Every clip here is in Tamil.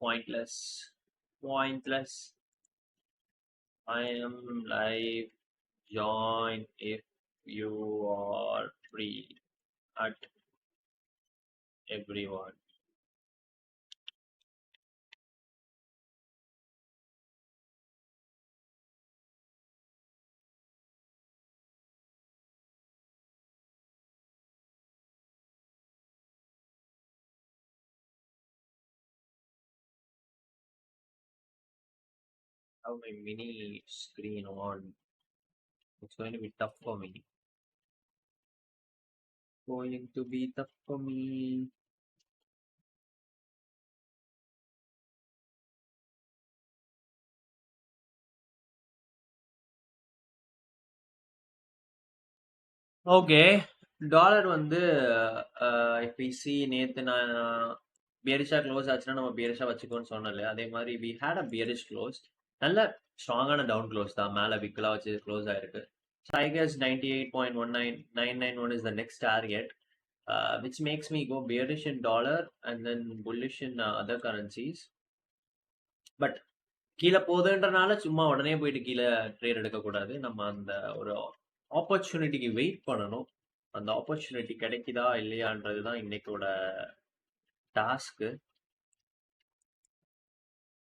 Pointless. Pointless. I am live. Join if you are free. At everyone. I have my mini screen on. It's going to be tough for me. Going to be tough for me. Okay. Dollar வந்து if we see நேத்து நான் பியரிஷா க்ளோஸ் ஆச்சுன்னா நம்ம பியரிஷா வச்சுக்கோன்னு சொன்னோம் இல்லையா அதே மாதிரி we had a bearish close நல்ல ஸ்ட்ராங்கான டவுன் க்ளோஸ் தான் மேலே விக்கலா வச்சு க்ளோஸ் ஆயிருக்கு so I guess 98.19991 is the next target which makes me go bearish in dollar and then bullish in other currencies but கீழே போகுதுன்றனால சும்மா உடனே போயிட்டு கீழே ட்ரேட் எடுக்கக்கூடாது நம்ம அந்த ஒரு ஆப்பர்ச்சுனிட்டிக்கு வெயிட் பண்ணணும் அந்த ஆப்பர்ச்சுனிட்டி கிடைக்குதா இல்லையான்றது தான் இன்னைக்கோட task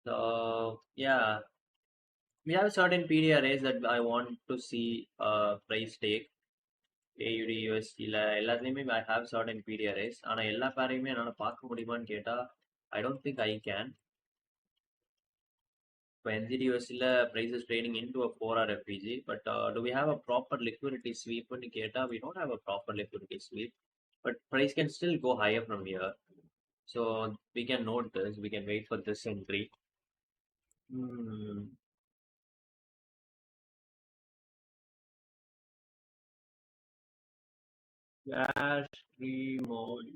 so ya we have certain PDRAs that I want to see price take AUD USDல எல்லாத்துலேயுமே I have certain PDRAs ஆனால் எல்லா பேரையுமே என்னால் பார்க்க முடியுமான்னு கேட்டால் I don't think I can இப்போ NZD/USDல price is trading into a 4-hour FPG but do we have a proper liquidity sweep ன்னு கேட்டால் we don't have a proper liquidity sweep but price can still go higher from here so we can note this we can wait for this entry cash free mode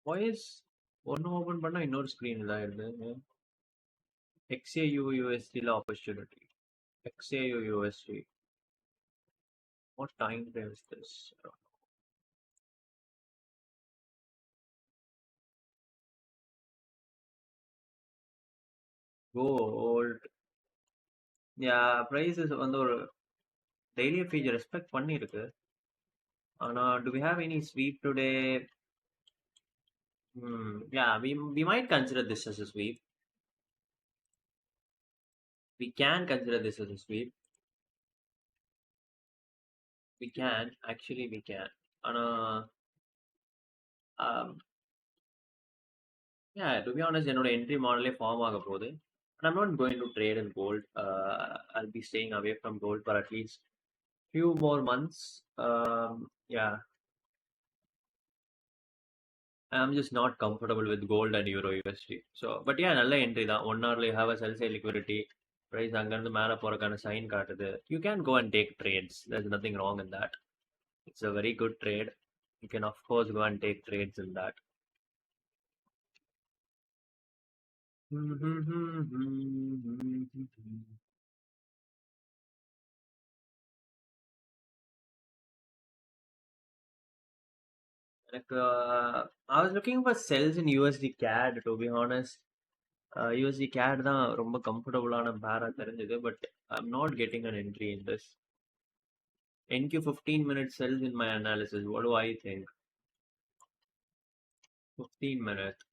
why is ஒன்று ஓப்பன் பண்ணா இன்னொரு ஸ்க்ரீன் இதாகிடுது XAU USDல opportunity XAU USD what time frame is this gold yeah prices வந்து ஒரு daily feature respect பண்ணிருக்கு ஆனா do we have any sweep today yeah we might consider this as a sweep we can consider this as a sweep we can actually we can ஆனா yeah to be honest என்னோட entry model ஃபார்ம் ஆக போகுது and I'm not going to trade in gold I'll be staying away from gold for at least few more months yeah I'm just not comfortable with gold and euro USD so but yeah நல்ல entry தான் 1 hourல you have a sell side liquidity price அங்கிருந்து மேலே போறதுக்கான சைன் காட்டுது you can go and take trades there's nothing wrong in that it's a very good trade you can of course go and take trades in that எனக்கு I was looking for sells in USD CAD to be honest USD CAD தான் ரொம்ப கம்ஃபர்டபுளான பேரா தெரிஞ்சது but I'm not getting an entry in this NQ 15 minute sells in my analysis what do I think 15 minutes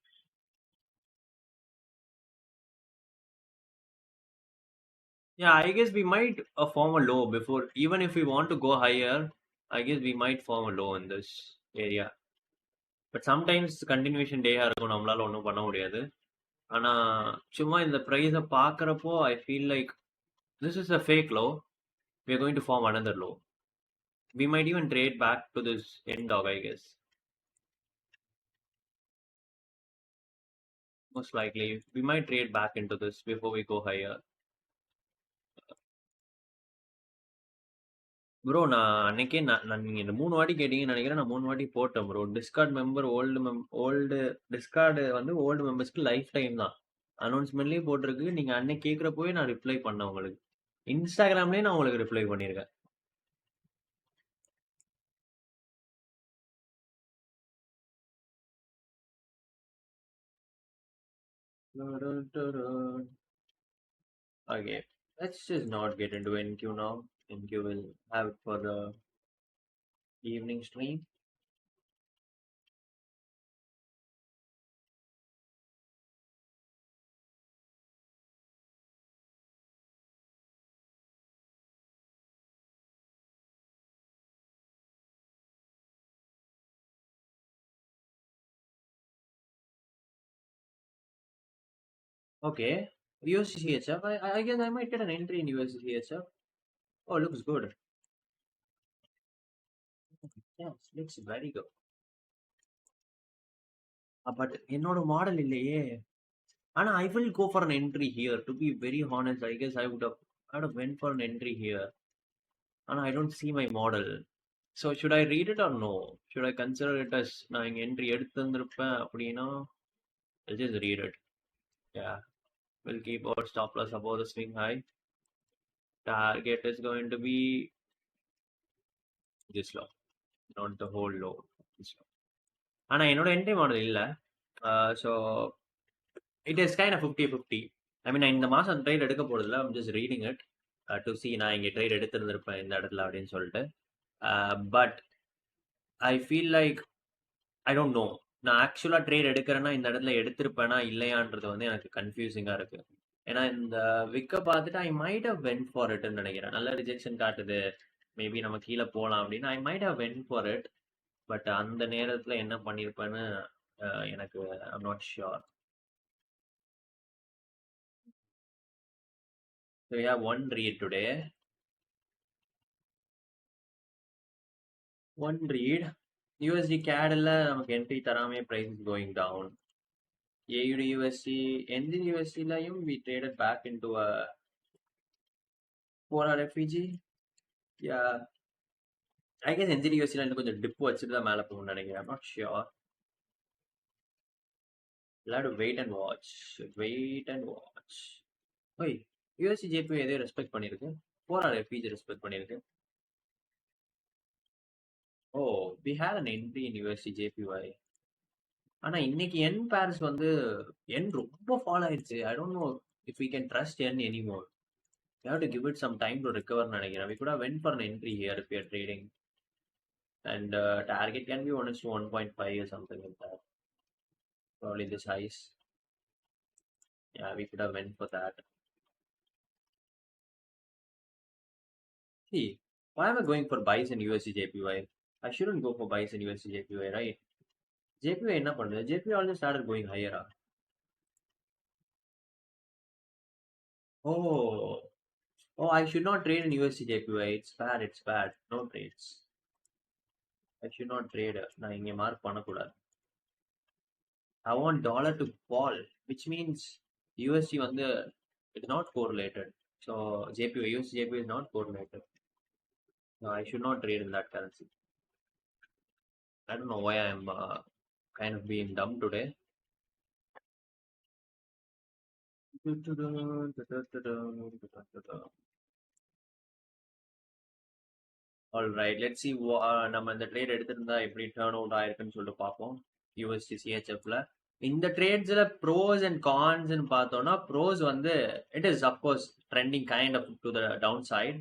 yeah I guess we might form a low before even if we want to go higher I guess we might form a low in this area but sometimes continuation day இருக்கும் நம்மளால ஒன்றும் பண்ண முடியாது ஆனா சும்மா இந்த ப்ரைஸை பார்க்குறப்போ I feel like this is a fake low we are going to form another low we might even trade back to this end dog I guess most likely we might trade back into this before we go higher bro நான் அன்னைக்கே நான் நீங்கள் இந்த 3 வாட்டி கேட்டீங்கன்னு நினைக்கிறேன் நான் 3 வாட்டி போட்டேன் bro Discord member old Discord வந்து ஓல்டு மெம்பர்ஸ்க்கு லைஃப் டைம் தான் அனௌன்ஸ்மெண்ட்லயே போட்டிருக்கு. நீங்க அன்னைக்கு கேட்கிறப்பவே நான் ரிப்ளை பண்ணேன் உங்களுக்கு. இன்ஸ்டாகிராம்லயே நான் உங்களுக்கு ரிப்ளை பண்ணியிருக்கேன். Okay, let's just not get into NQ now. NQ will have it for the evening stream. Okay, USCHF. I guess I might get an entry in USCHF. Oh, looks good. Yes, looks very good. But என்னோட மாடல் இல்லையே. ஆனா I will go for an entry here. To be very honest, I guess I would have went for an entry here. ஆனா I don't see my model. So should I read it or no? Should I consider it as நான் இங்க entry எடுத்திருந்திருப்பேன் அப்படின்னா I'll just read it. Yeah, we'll keep our stop loss above the swing high. Target is going to be this low, not the whole low. This low. ஆனா என்னோட entry model இல்ல. So it is kind of 50-50. I mean, நான் இந்த மாசம் ட்ரேட் எடுக்க போறதில்ல. I'm just reading it to see நான் இங்க ட்ரேட் எடுத்திருந்திருப்பேன் இந்த இடத்துல அப்படின்னு சொல்லிட்டு. But I feel like I don't no. நான் ஆக்சுவலா ட்ரேட் எடுக்கிறேன்னா இந்த இடத்துல எடுத்திருப்பேனா இல்லையான்றது வந்து எனக்கு கன்ஃபியூசிங்கா இருக்கு. ஏன்னா இந்த விக்க பார்த்துட்டு I might have went for இட்னு நினைக்கிறேன். நல்ல ரிஜெக்ஷன் காட்டுது, மேபி நம்ம கீழே போகலாம் அப்படின்னு I might have went for it. But அந்த நேரத்துல என்ன பண்ணியிருப்பேன்னு எனக்கு I'm not sure. So we have one read today. One read. USD CAD ல நமக்கு entry தராமே price is going down. AUD USD, NZD USD லையும் we traded back into a 4-hour FEG. Yeah, I guess NZD USD ல இன்னும் கொஞ்சம் டிப் வச்சுட்டு தான் மேலே போகணும்னு நினைக்கிறேன். I'm not sure. We'll have to wait and watch. Wait and watch. ஓய், USD JPY எதையோ ரெஸ்பெக்ட் பண்ணியிருக்கு. 4-hour FEG ரெஸ்பெக்ட் பண்ணியிருக்கு. Oh, we had an entry in USD JPY. ஆனா இன்னைக்கு என் பேர்ஸ் வந்து என் ரொம்ப ஃபால் ஆயிடுச்சு. I don't know if we can trust என் anymore. We have to give it some time to recover நினைக்கிறேன். We could have went for an entry here if we are trading. And target can be 1 to 1.5 or something like that. Probably this highs. Yeah, we could have went for that. See, why am I going for buys in USD JPY? I shouldn't go for buys in USD JPY, right? JPY என்ன பண்ணுது? JPY already started going higher. Oh, I should not trade in USD JPY. It's bad. It's bad. No trades. I should not trade. நான் இங்க மார்க் பண்ணக்கூடாது. I want dollar to fall, which means USD வந்து it's not correlated. So JPY, USD JPY is not correlated. So I should not trade in that currency. I don't know why I'm kind of being dumb today. All right, let's see நம்ம இந்த ட்ரேட் எடுத்திருந்தா எப்படி டர்ன் அவுட் ஆயிருக்குன்னு சொல்லிட்டு பார்ப்போம். USD CHFல இந்த ட்ரேட்ஸ்ல ப்ரோஸ் அண்ட் கான்ஸ் பார்த்தோம்னா ப்ரோஸ் வந்து it is of course trending kind of to the downside.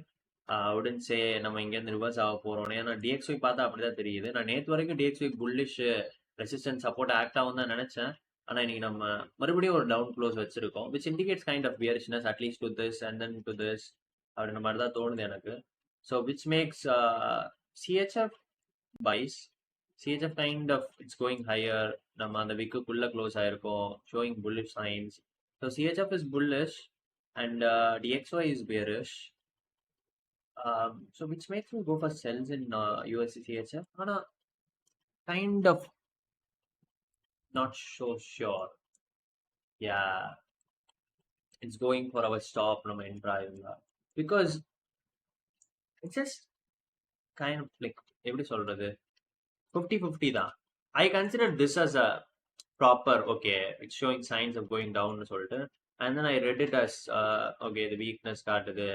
உடன் சே நம்ம இங்கேருந்து ரிவர்ஸ் ஆக போறோம். ஏன்னா DXY பார்த்தா அப்படிதான் தெரியுது. நான் நேற்று வரைக்கும் DXY bullish resistance support act ஆகும் தான் நினைச்சேன். ஆனா இன்னைக்கு நம்ம மறுபடியும் ஒரு டவுன் க்ளோஸ் வச்சிருக்கோம், which indicates kind of bearishness at least to this and then to this அப்படின்ற மாதிரி தான் தோணுது எனக்கு. So which makes CHF buys. CHF kind of it's going higher. நம்ம அந்த விக்குள்ள close ஆயிருக்கோம், showing bullish signs. So CHF is bullish and DXY is bearish. So which makes me go for sells in USD CHF. ஆனா kind of not so sure. Yeah, it's going for our stop நம்ம enter ஆயிருந்தா, because it's just kind of like எப்படி சொல்றது 50-50 தான். I consider this as a proper, okay, it's showing signs of going down சொல்லிட்டு, and then I read it as okay, the weakness காட்டுது,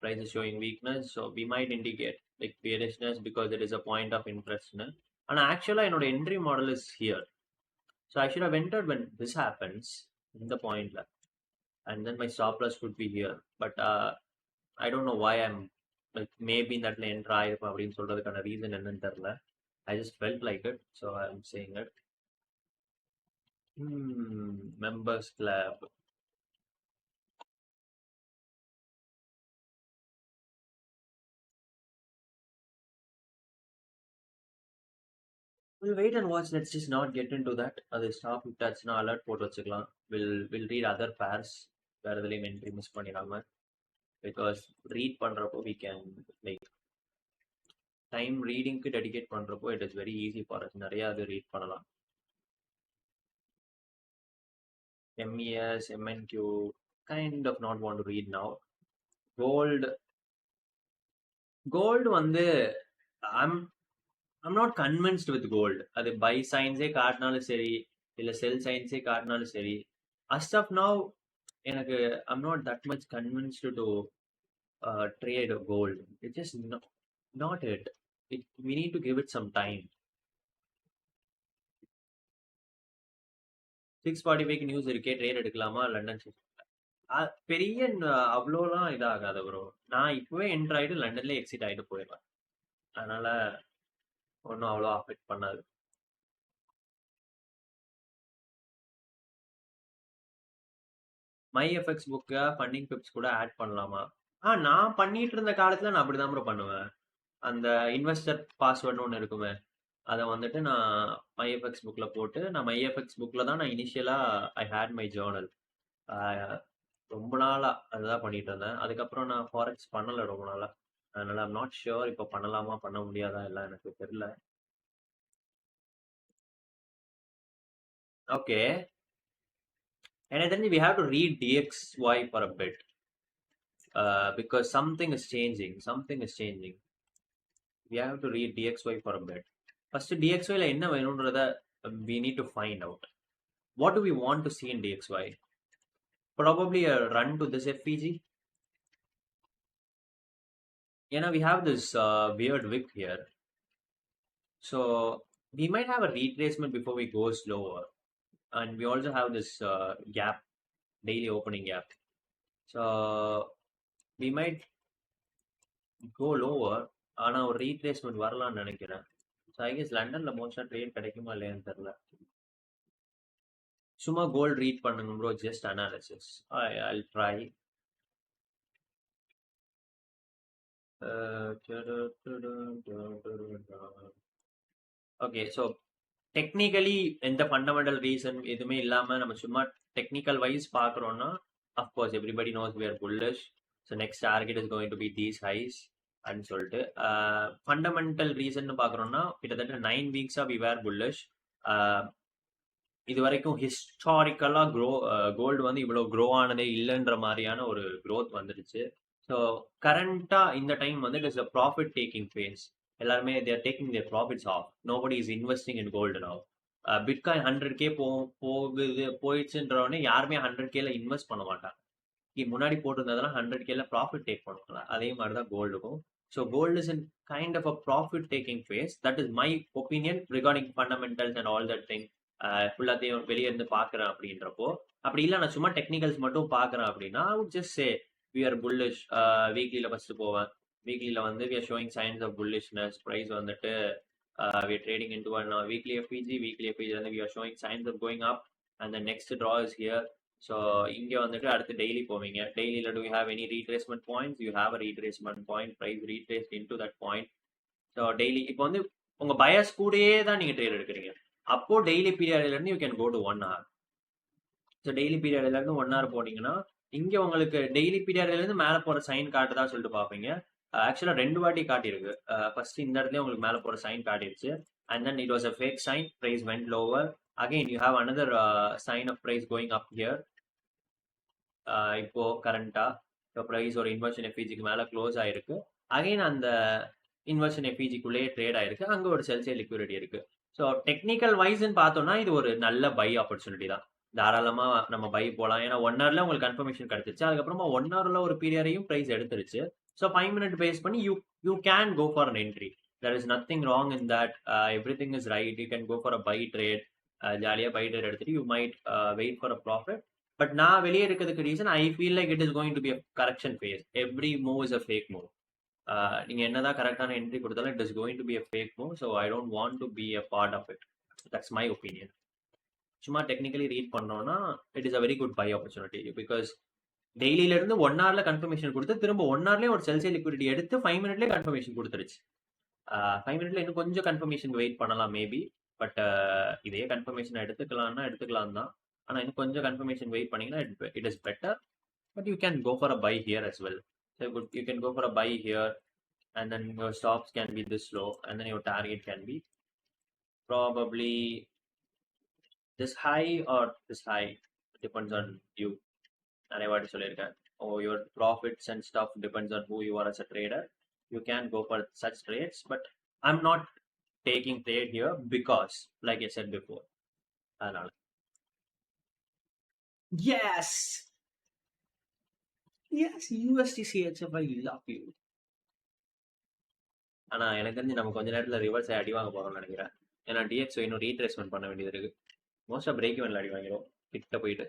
price is showing weakness, so we might indicate like bearishness because it is a point of interest னு. ஆனா ஆக்சுவலா என்னோட entry model is here, so I should have entered when this happens in the point, and then my stop loss would be here, but I don't know why I'm like maybe in that enter ஆயிருப்பேன் அப்படின்னு சொல்றதுக்கான ரீசன் என்னன்னு தெரியல. I just felt like it, so I'm saying it. Members club. We'll wait and watch. Let's just not get into that. அது ஸ்டாப் விட்டாச்சுன்னா அலர்ட் போட்டு வச்சுக்கலாம். We'll read other pairs. வேற எதுலையும் என்ட்ரி மிஸ் பண்ணிடாம. Because read பண்றப்போ we can like time readingக்கு dedicate பண்றப்போ it is very easy for us. நிறைய அது read பண்ணலாம். MES, MNQ, kind of not want to read now. Gold வந்து I'm not convinced with gold. அது buy signs-ஏ காட்டினாலும் சரி, இல்ல sell signs-ஏ காட்டினாலும் சரி, as of now எனக்கு I'm not that much convinced to trade gold. It's just not it. We need to give it some time. 6:45 news இருக்கே, ட்ரேட் எடுக்கலாமா லண்டன் பெரிய அவ்வளோலாம் இதாகாது ப்ரோ. நான் இப்பவே என்டர் ஆயிட்டு லண்டன்ல எக்ஸிட் ஆயிட்டு போயிடுவேன், அதனால ஒன்றும் அவ்வளோ அஃபெக்ட் பண்ணாது. மை எஃப்எக்ஸ் புக்கை ஃபண்டிங் பிப்ஸ் கூட ஆட் பண்ணலாமா? நான் பண்ணிட்டு இருந்த காலத்துல நான் அப்படிதான் ப்ரோ பண்ணுவேன். அந்த இன்வெஸ்டர் பாஸ்வேர்டுன்னு ஒன்று இருக்குமே, அதை வந்துட்டு நான் மைஎஃப்எக்ஸ் புக்கில் போட்டு, நான் மைஎஃப்எக்ஸ் புக்கில் தான் நான் இனிஷியலாக ஐ ஹேட் மை ஜேர்னல். ரொம்ப நாளாக அதுதான் பண்ணிட்டு இருந்தேன். அதுக்கப்புறம் நான் ஃபாரெக்ஸ் பண்ணலை ரொம்ப நாளாக, அதனால ஐம் நாட் ஷுர் இப்போ பண்ணலாமா பண்ண முடியாதா எல்லாம் எனக்கு தெரியல. ஓகே, எனக்கு தெரிஞ்சு we have to read DXY for a bit because something is changing. We have to read DXY for a bit. First DXYல என்ன வேணும்ன்றத we need to find out. What do we want to see in DXY? Probably a run to this FPG. Yeah, we have this weird wick here, so we might have a retracement before we go slower, and we also have this gap, daily opening gap, so we might go lower. ஆனா ஒரு ரீட்ரேஸ்மெண்ட் வரலாம்னு நினைக்கிறேன். ஸோ ஐ கெஸ் லண்டன்ல மோஸ்டா ட்ரேட் கிடைக்குமா இல்லையான்னு தெரியல. சும்மா கோல்ட் ரீட் பண்ணுங்க bro, just analysis. I'll try. Okay, so technically எந்த ஃபண்டமெண்டல் ரீசன் எதுவுமே இல்லாம நம்ம சும்மா டெக்னிக்கல் வைஸ் பார்க்குறோம்னா, of course everybody knows we are bullish, so next target is going to be these highs அப்படின்னு சொல்லிட்டு. ஃபண்டமெண்டல் ரீசன் பார்க்குறோம்னா கிட்டத்தட்ட 9 வீக்ஸாக வி வேர் புல்லிஷ். இது வரைக்கும் ஹிஸ்டாரிக்கலாக கோல்டு வந்து இவ்வளோ க்ரோ ஆனதே இல்லைன்ற மாதிரியான ஒரு க்ரோத் வந்துடுச்சு. ஸோ கரண்டாக இந்த டைம் வந்து it is a profit taking phase. எல்லாருமே there taking their profits off. Nobody is investing in gold now. Bitcoin 100K போயிடுச்சுன்றவொடனே யாருமே 100Kல இன்வெஸ்ட் பண்ண மாட்டாங்க. முன்னாடி போட்டிருந்ததெல்லாம் 100Kல ப்ராஃபிட் டேக் பண்ணுவாங்க. அதே மாதிரி தான் கோல்டுக்கும். So gold is in kind of a profit taking phase. That is my opinion regarding fundamentals and all that thing. ஃபுல்லாத்தையும் வெளியே இருந்து பார்க்குறேன் அப்படின்றப்போ, அப்படி இல்லை நான் சும்மா டெக்னிக்கல்ஸ் மட்டும் பார்க்குறேன் அப்படின்னா I would just say we are bullish. வீக்லியில் ஃபஸ்ட்டு போவேன். வீக்லியில் வந்து we are showing signs of bullishness. Price வந்துட்டு we are trading into one weekly FPG வந்து we are showing signs of going up and the next draw is here. So இங்கே வந்துட்டு அடுத்து டெய்லி போவீங்க. டெய்லியில் do you have any retracement points? You have a retracement point. Price retraced into that point. So daily இப்போ வந்து உங்கள் பயஸ் கூடயே தான் நீங்கள் ட்ரேட் எடுக்கிறீங்க. அப்போ டெய்லி பீரியட்லேருந்து you can go to 1 hour. ஸோ டெய்லி பீரியட்லேருந்து 1 hour போனீங்கன்னா இங்கே உங்களுக்கு டெய்லி பீரியட்லேருந்து மேலே போகிற சைன் காட்டுதா சொல்லிட்டு பார்ப்பீங்க. ஆக்சுவலாக 2 வாட்டி காட்டியிருக்கு. ஃபர்ஸ்ட் இந்த இடத்துல உங்களுக்கு மேலே போகிற சைன் காட்டிடுச்சு. And then it was a fake sign. Price went lower. Again you have another sign of price going up here. இப்போ கரண்டா ப்ரைஸ் ஒரு இன்வெர்ஷன் எஃபிஜிக்கு மேலே க்ளோஸ் ஆயிருக்கு. அகெயின் அந்த இன்வெர்ஷன் எஃபிஜிக்குள்ளேயே ட்ரேட் ஆயிருக்கு. அங்கே ஒரு செல்சியல் லிக்விடிட்டி இருக்கு. ஸோ டெக்னிக்கல் வைஸ்ன்னு பார்த்தோம்னா இது ஒரு நல்ல பை ஆப்பர்ச்சுனிட்டி தான். தாராளமா நம்ம பை போலாம். ஏன்னா 1 ஹவர்ல உங்களுக்கு கன்ஃபர்மேஷன் கிடைச்சிருச்சு. அதுக்கப்புறமா 1 ஹவர்ல ஒரு பீரியடையும் பிரைஸ் எடுத்துருச்சு. ஸோ 5 மினிட் பேஸ் பண்ணி you can go for an entry. There is nothing wrong in that. Everything is right. You can go for a buy trade. ஜாலியா பை ட்ரேட் எடுத்துட்டு you might wait for a profit. But நான் வெளியே இருக்கிறதுக்கு reason I feel like it is going to be a correction phase. Every move is a fake move. நீங்க என்னதான் கரெக்டான என்ட்ரி கொடுத்தாலும் it is going to be a fake move. So I don't want to be a part of it. That's my opinion. சும்மா டெக்னிக்கலி ரீட் பண்ணோம்னா it is a very good buy opportunity. Because டெய்லியில இருந்து 1 ஹவர்ல கன்ஃபர்மேஷன் கொடுத்து திரும்ப 1 ஹவர்லயே ஒரு செல் சைட் லிக்விடிட்டி எடுத்து 5 மினிட்லயே கன்ஃபர்மேஷன் கொடுத்துருச்சு. 5 மினிட்ல இன்னும் கொஞ்சம் கன்ஃபர்மேஷன் வெயிட் பண்ணலாம் மேபி. பட் இதே கன்ஃபர்மேஷன் எடுத்துக்கலாம்னா எடுத்துக்கலாம் தான். ஆனா இன்னும் கொஞ்சம் கன்ஃபர்மேஷன் வெயிட் பண்ணீங்கன்னா it is better. But you can go for a buy here as well. So you can go for a buy here, and then your stops can be this low, and then your target can be probably this high or this high. It depends on you. நிறைய வாட்டி சொல்லியிருக்கேன். Your profits and stuff depends on who you are as a trader. You can go for such trades, but I'm not taking trade here because, like I said before, அதனால. Yes, yes, USDCHF, I love you. ஆனா எனக்கு தெரிஞ்சு நம்ம கொஞ்ச நேரத்துல ரிவர்ஸ் அடி வாங்க போறோம்னு நினைக்கிறேன். ஏன்னா டிஎக்ஸ் இன்னும் ரீட்ரேஸ்மெண்ட் பண்ண வேண்டியது இருக்கு. மோஸ்டா பிரேக் இவன்ல அடி வாங்கிடும் கிட்ட போயிட்டு.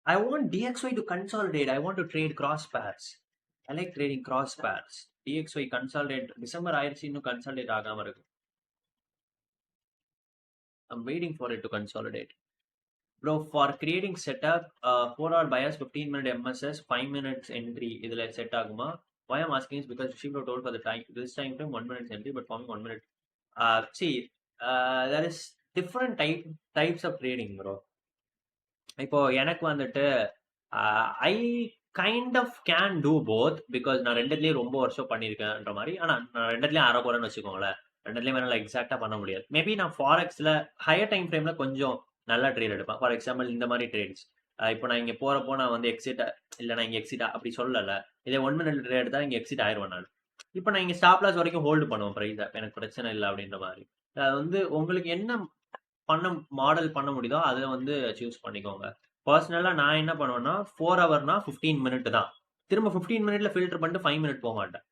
I want DXY to consolidate. I want to trade cross pairs. I like trading cross pairs. DXY consolidate. December ஆயிடுச்சு இன்னும் கன்சாலிடேட் ஆகாம இருக்கு. I'm waiting for it to consolidate. Bro, for creating setup, 4-hour bias, 15-minute MSS, 5 minutes entry, இதுல set ஆகுமா? Why I'm asking is because Shibro told for the time, this time frame 1 minute entry, but for me 1 minute. See, there is different types of trading, bro. இப்போ எனக்கு வந்துட்டு I kind of can do both. Because நான் ரெண்டுலேயும் ரொம்ப வருஷம் பண்ணியிருக்கேன்ற மாதிரி. ஆனால் நான் ரெண்டுலேயும் அரை போறேன்னு வச்சுக்கோங்களேன். ரெண்டுலேயும் என்னால் எக்ஸாக்டாக பண்ண முடியாது. மேபி நான் ஃபாரெக்ஸில் ஹையர் டைம் ஃப்ரேமில் கொஞ்சம் நல்லா ட்ரேட் எடுப்பேன். ஃபார் எக்ஸாம்பிள் இந்த மாதிரி ட்ரேட்ஸ். இப்போ நான் இங்கே போகிறப்போ நான் வந்து எக்ஸிட் இல்லை, நான் இங்கே எக்ஸிட் அப்படி சொல்லலை. இதே 1 மினிட் ட்ரேட் எடுத்தால் இங்கே எக்ஸிட் ஆயிடுவேன் நான். இப்போ நான் இங்கே ஸ்டாப் லாஸ் வரைக்கும் ஹோல்டு பண்ணுவேன் ப்ரைஸை. எனக்கு பிரச்சனை இல்லை அப்படின்ற மாதிரி. அது வந்து உங்களுக்கு என்ன மாடல் பண்ண முடியுதோ அதை வந்து சூஸ் பண்ணிக்கோங்க. பர்சனலாக நான் என்ன பண்ணுவேன்னா 4 ஹவர்னா 15 மினிட் தான். திரும்ப 15 மினிட்ல ஃபில்டர் பண்ணிட்டு 5 மினிட் போக மாட்டேன்.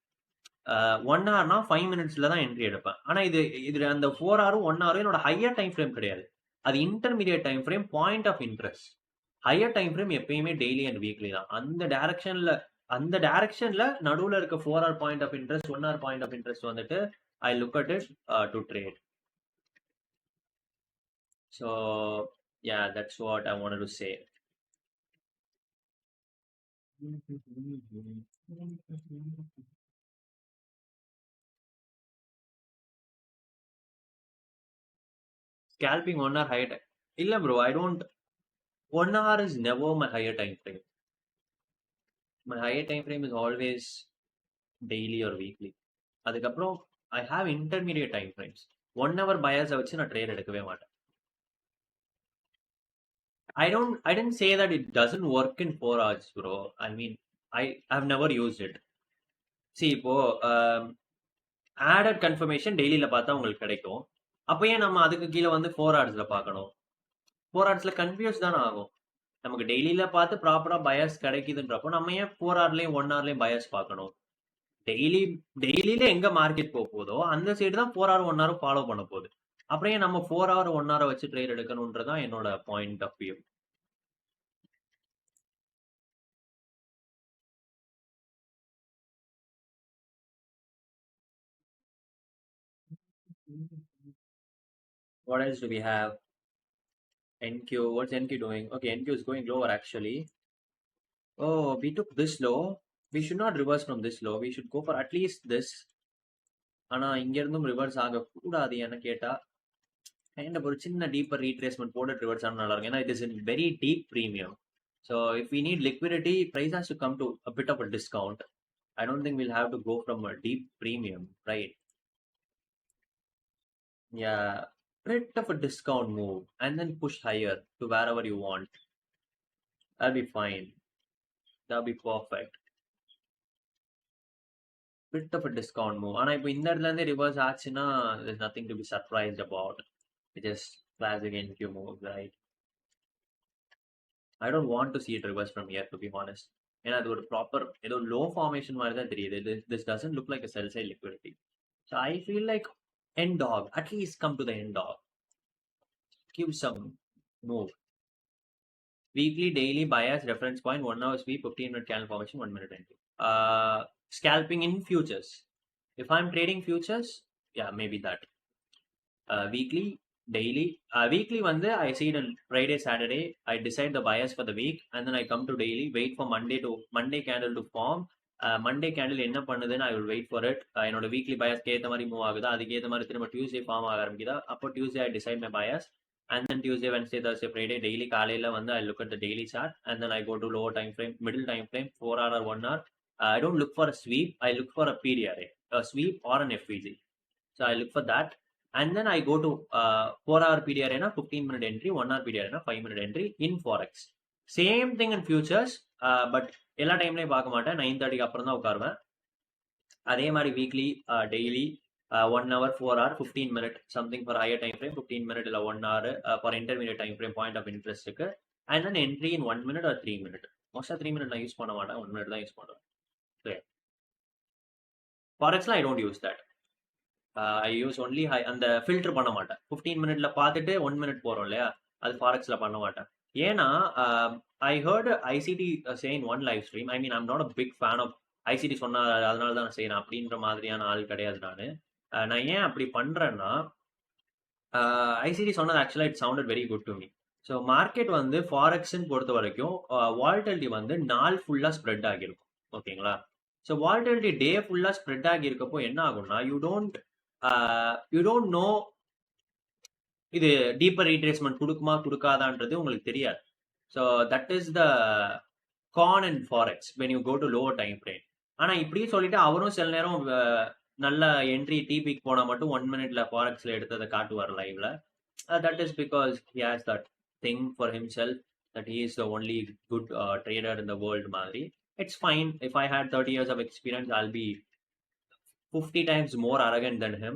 1 ஹவர்னா 5 மினிட்ஸ்ல தான் என்ட்ரி எடுப்பேன். ஆனால் இது அந்த 4 ஹவரும் 1 ஹவரும் என்னோட ஹையர் டைம் ஃப்ரேம் கிடையாது. அது intermediate time frame, point of interest. Higher time frame எப்பயுமே டெய்லி அண்ட் வீக்லி தான். அந்த டைரக்ஷன்ல நடுவில் இருக்க 4 hour point of interest, 1 hour point of interest வந்துட்டு I look at it to trade. So yeah, that's what I wanted to say. Scalping 1 hour higher time. Illa bro, I don't. 1 hour is never my higher time frame. My higher time frame is always daily or weekly. அதுக்கப்புறம் I have intermediate time frames. 1 hour bias வச்சு நான் ட்ரேட் எடுக்கவே மாட்டேன். I didn't say that it doesn't work in 4 hours, bro. I mean, I've never used it. See, இப்போ ஆடட் கன்ஃபர்மேஷன் டெய்லியில பார்த்தா உங்களுக்கு கிடைக்கும். அப்போ ஏன் நம்ம அதுக்கு கீழே வந்து 4 ஹவர்ஸ்ல பார்க்கணும்? 4 ஹவர்ஸ்ல கன்ஃபியூஸ் தானே ஆகும். நமக்கு டெய்லியில பார்த்து ப்ராப்பரா பயஸ் கிடைக்குதுன்றப்போ நம்ம ஏன் 4 ஹவர்லயும் 1 ஹவர்லயும் பயஸ் பார்க்கணும்? டெய்லியில எங்க மார்க்கெட் போகுதோ அந்த சைடு தான் 4 ஹவர் 1 ஹவர் ஃபாலோ பண்ண போகுது. அப்புறம் ஏன் நம்ம 4 ஹவர் 1 ஹவர் வச்சு ட்ரேட் எடுக்கணும்ன்றதான் என்னோட point of view. What else do we have? NQ. What's NQ doing? Okay, NQ is going lower actually. Oh, we took this low. We should not reverse from this low. We should go for at least this. ஆனா இங்க இருந்தும் ரிவர்ஸ் ஆக கூடாது என்ன கேட்டா. கைண்ட் ஆஃப் ஒரு சின்ன டீப்பர் ரீட்ரேஸ்மெண்ட் போட்டு ரிவர்ஸ் ஆனா நல்லா இருக்கும். ஏன்னா it is in very deep premium. So if we need liquidity, price has to come to a bit of a discount. I don't think we'll have to go from a deep premium, right? Yeah. bit of a discount move and then push higher to wherever you want. That'll be fine. That'll be perfect. Bit of a discount move. ஆனா இப்போ இந்த இடத்துல இருந்து ரிவர்ஸ் ஆச்சுன்னா there's nothing to be surprised about. It is classic NQ move, right? I don't want to see it reverse from here, to be honest. ஏன்னா அது ஒரு ப்ராப்பர் ஏதோ லோ ஃபார்மேஷன் மாதிரி தான் தெரியுது. This doesn't look like a sell side liquidity. So I feel like end dog, at least come to the end dog. Give some move. Weekly, daily bias, reference point, 1 hour sweep, 15-minute candle formation, 1 minute entry. Scalping in futures. If I'm trading futures, yeah, maybe that. Weekly, daily. Weekly வந்து I see it on Friday, Saturday. I decide the bias for the week and then I come to daily, wait for Monday candle to form. Monday candle என்ன பண்ணுதுன்னு I will wait for it. என்னோட வீக்லி பயஸ்க்கு ஏற்ற மாதிரி மூவ் ஆகுதா, அதுக்கு ஏற்ற மாதிரி திரும்ப டியூஸ்டே ஃபார்ம் ஆக ஆரம்பிக்குதா, அப்போ Tuesday I decide my bias. And then Tuesday, Wednesday, Thursday, Friday, daily காலையில வந்து I look at the daily chart and then I go to lower time frame, middle time frame, 4 hour or 1 hour. I don't look for a sweep, I look for a PDRA, a sweep or an FVG. So I look for that. And then I go to 4 hour PDRA, 15-minute entry, 1 hour PDRA, 5-minute entry in Forex. Same thing in futures, but எல்லா டைம்லையும் பார்க்க மாட்டேன். 9:30 அப்புறம் தான் உட்காருவேன். அதே மாதிரி weekly, daily, 1 hour, 4 hour, 15-minute, something for higher time frame, 15-minute இல்லை 1 hour for intermediate time frame, point of interest இருக்கு. And then entry in 1 minute or 3 minute. மோஸ்ட்டாக 3 minute நான் யூஸ் பண்ண மாட்டேன், 1 minute தான் யூஸ் பண்ணுவேன். ஃபாரெக்ஸ்லாம் I don't use that. I use only அந்த ஃபில்டர் பண்ண மாட்டேன். 15-minute பார்த்துட்டு 1 minute போகிறோம் இல்லையா, அது ஃபாரெக்ஸில் பண்ண மாட்டேன். ஏன்னா I heard ICT say in one live stream, I mean I'm not a big fan of ICT சொன்னா அதனால தான் நான் செய்யறேன் அப்படின்ற மாதிரியான ஆள் கிடையாது. நான் ஏன் அப்படி பண்றேன்னா, ஐசிடி சொன்னது ஆக்சுவலா it sounded very good to me. So market வந்து ஃபாரெக்ஸ்ன்னு பொறுத்த வரைக்கும் வால்டிலிட்டி வந்து நாள் ஃபுல்லாக ஸ்ப்ரெட் ஆகியிருக்கும், ஓகேங்களா. ஸோ வால்டிலிட்டி டே ஃபுல்லாக ஸ்ப்ரெட் ஆகியிருக்கப்போ என்ன ஆகும்னா, யூ டோன்ட் நோ இது டீப்பர் ரீட்ரேஸ்மெண்ட் கொடுக்குமா கொடுக்காதான்றது உங்களுக்கு தெரியாது. So that is the con and forex when you go to lower time frame. ஆனால் இப்படியே சொல்லிட்டு அவரும் சில நேரம் நல்ல என்ட்ரி டிபிக்கு போனால் மட்டும் 1 minute ஃபாரெக்ஸில் எடுத்ததை காட்டுவார் லைவ்ல. That is because he has that thing for himself, that he is the only good trader in the world மாதிரி. It's fine. If I had 30 years of experience, I'll be 50 times more arrogant than him.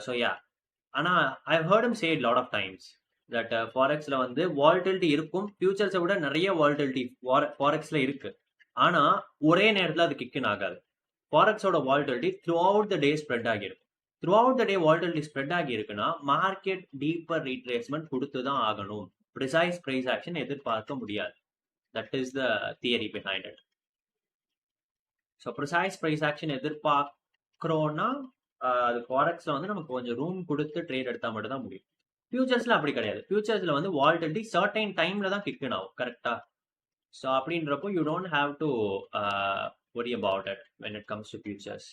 So yeah. ஆனா I've heard him say a lot of times that ஃபாரெக்ஸ்ல வந்து வால்டிலிட்டி இருக்கும், ஃபியூச்சர்ஸை விட நிறைய வால்டிலிட்டி ஃபாரெக்ஸ்ல இருக்கு. ஆனா ஒரே நேரத்தில் அது கிக்கின் ஆகாது. ஃபாரெக்ஸோட volatility throughout the day spread ஆகிருக்கு. Throughout the day volatility spread ஆகிருக்குன்னா மார்க்கெட் டீப்பர் ரீட்ரேஸ்மெண்ட் கொடுத்து தான் ஆகணும். ப்ரிசைஸ் ப்ரைஸ் ஆக்ஷன் எதிர்பார்க்க முடியாது. That is the theory behind it. So precise price action எதிர்பார்க்கிறோம்னா அது ஃபாரெக்ஸ்ல வந்து நமக்கு கொஞ்சம் ரூம் கொடுத்து ட்ரேட் எடுத்தா மட்டும் தான் முடியும். ஃபியூச்சர்ஸ்ல அப்படி கிடையாது. ஃபியூச்சர்ஸ்ல வந்து வால்டிலிட்டி சர்டைன் டைம்ல தான் கிக் ஆகும், கரெக்டா. ஸோ அப்படின்றப்போ you don't have to worry about it when it comes to futures.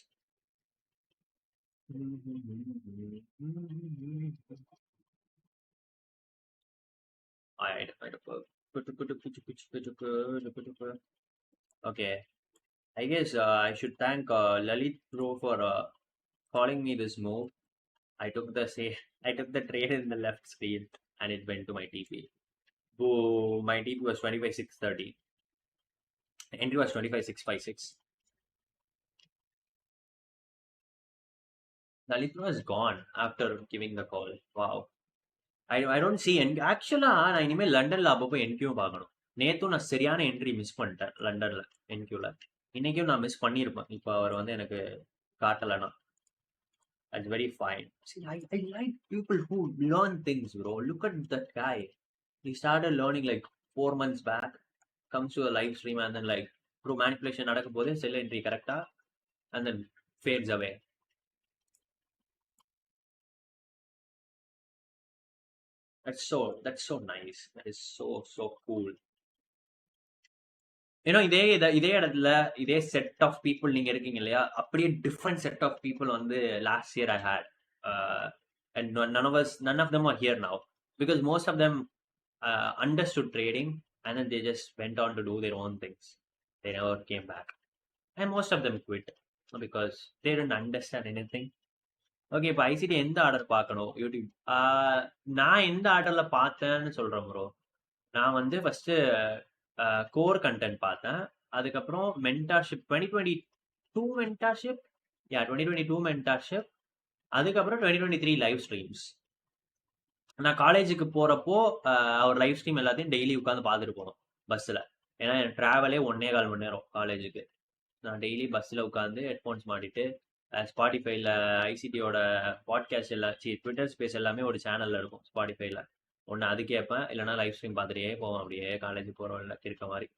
Okay, I guess I should thank Lalit Pro for calling me this move. I took the trade in the left screen and it went to my TP. Oh, my TP was 25,630. Entry was 25,656. Lalit Pro is gone after giving the call. Wow. I don't see ஆக்சுவலா நான் இனிமேல் லண்டன்ல அப்பப்போ என்கியூ பார்க்கணும். நேத்தும் நான் சரியான என்ட்ரி மிஸ் பண்ணிட்டேன் லண்டன்ல என்கியூல. இன்னைக்கும் நான் மிஸ் பண்ணியிருப்பேன் இப்போ அவர் வந்து எனக்கு காட்டலைன்னா. That's very fine. See, I like people who learn things, bro. Look at that guy. He started learning like 4 months back. Comes to a live stream and then like, bro, manipulation நடக்கும் போது sell entry correcta and then fades away. That's so nice. That is so cool. ஏன்னா இதே இடத்துல இதே செட் ஆஃப் பீப்புள் நீங்க இருக்கீங்க இல்லையா, அப்படியே டிஃப்ரெண்ட் செட் ஆஃப் பீப்புள் வந்து last year I had and none of them are here now because most of them understood trading and then they just went on to do their own things. They never came back and most of them quit because they didn't understand anything. Okay, இப்போ ஐசிடி எந்த ஆர்டர் பார்க்கணும் யூடியூப்? நான் எந்த ஆர்டர்ல பார்த்தேன்னு சொல்றேன் ப்ரோ. நான் வந்து ஃபர்ஸ்ட் கோர் கண்டென்ட் பார்த்தேன். அதுக்கப்புறம் மென்டார்ஷிப் 2022 மென்டார்ஷிப், 2022 மென்டார்ஷிப். அதுக்கப்புறம் 2023 லைவ் ஸ்ட்ரீம்ஸ். நான் காலேஜுக்கு போறப்போ அவர் லைவ் ஸ்ட்ரீம் எல்லாத்தையும் டெய்லி உட்காந்து பார்த்துட்டு போனோம் பஸ்ஸில். ஏன்னா என் ட்ராவலே 1.25 மணி நேரம் காலேஜுக்கு. நான் டெய்லி பஸ்ஸில் உட்காந்து ஹெட்ஃபோன்ஸ் மாட்டிட்டு ஸ்பாட்டிஃபைல ஐசிடியோட பாட்காஸ்ட் எல்லாம் ட்விட்டர் ஸ்பேஸ் எல்லாமே ஒரு சேனலில் இருக்கும் ஸ்பாட்டிஃபைல. ஒன்று அது கேட்பேன், இல்லைனா லைவ் ஸ்ட்ரீம் பார்த்துட்டே போவேன் அப்படியே காலேஜ் போகிறோம் இல்லை இருக்க மாதிரி.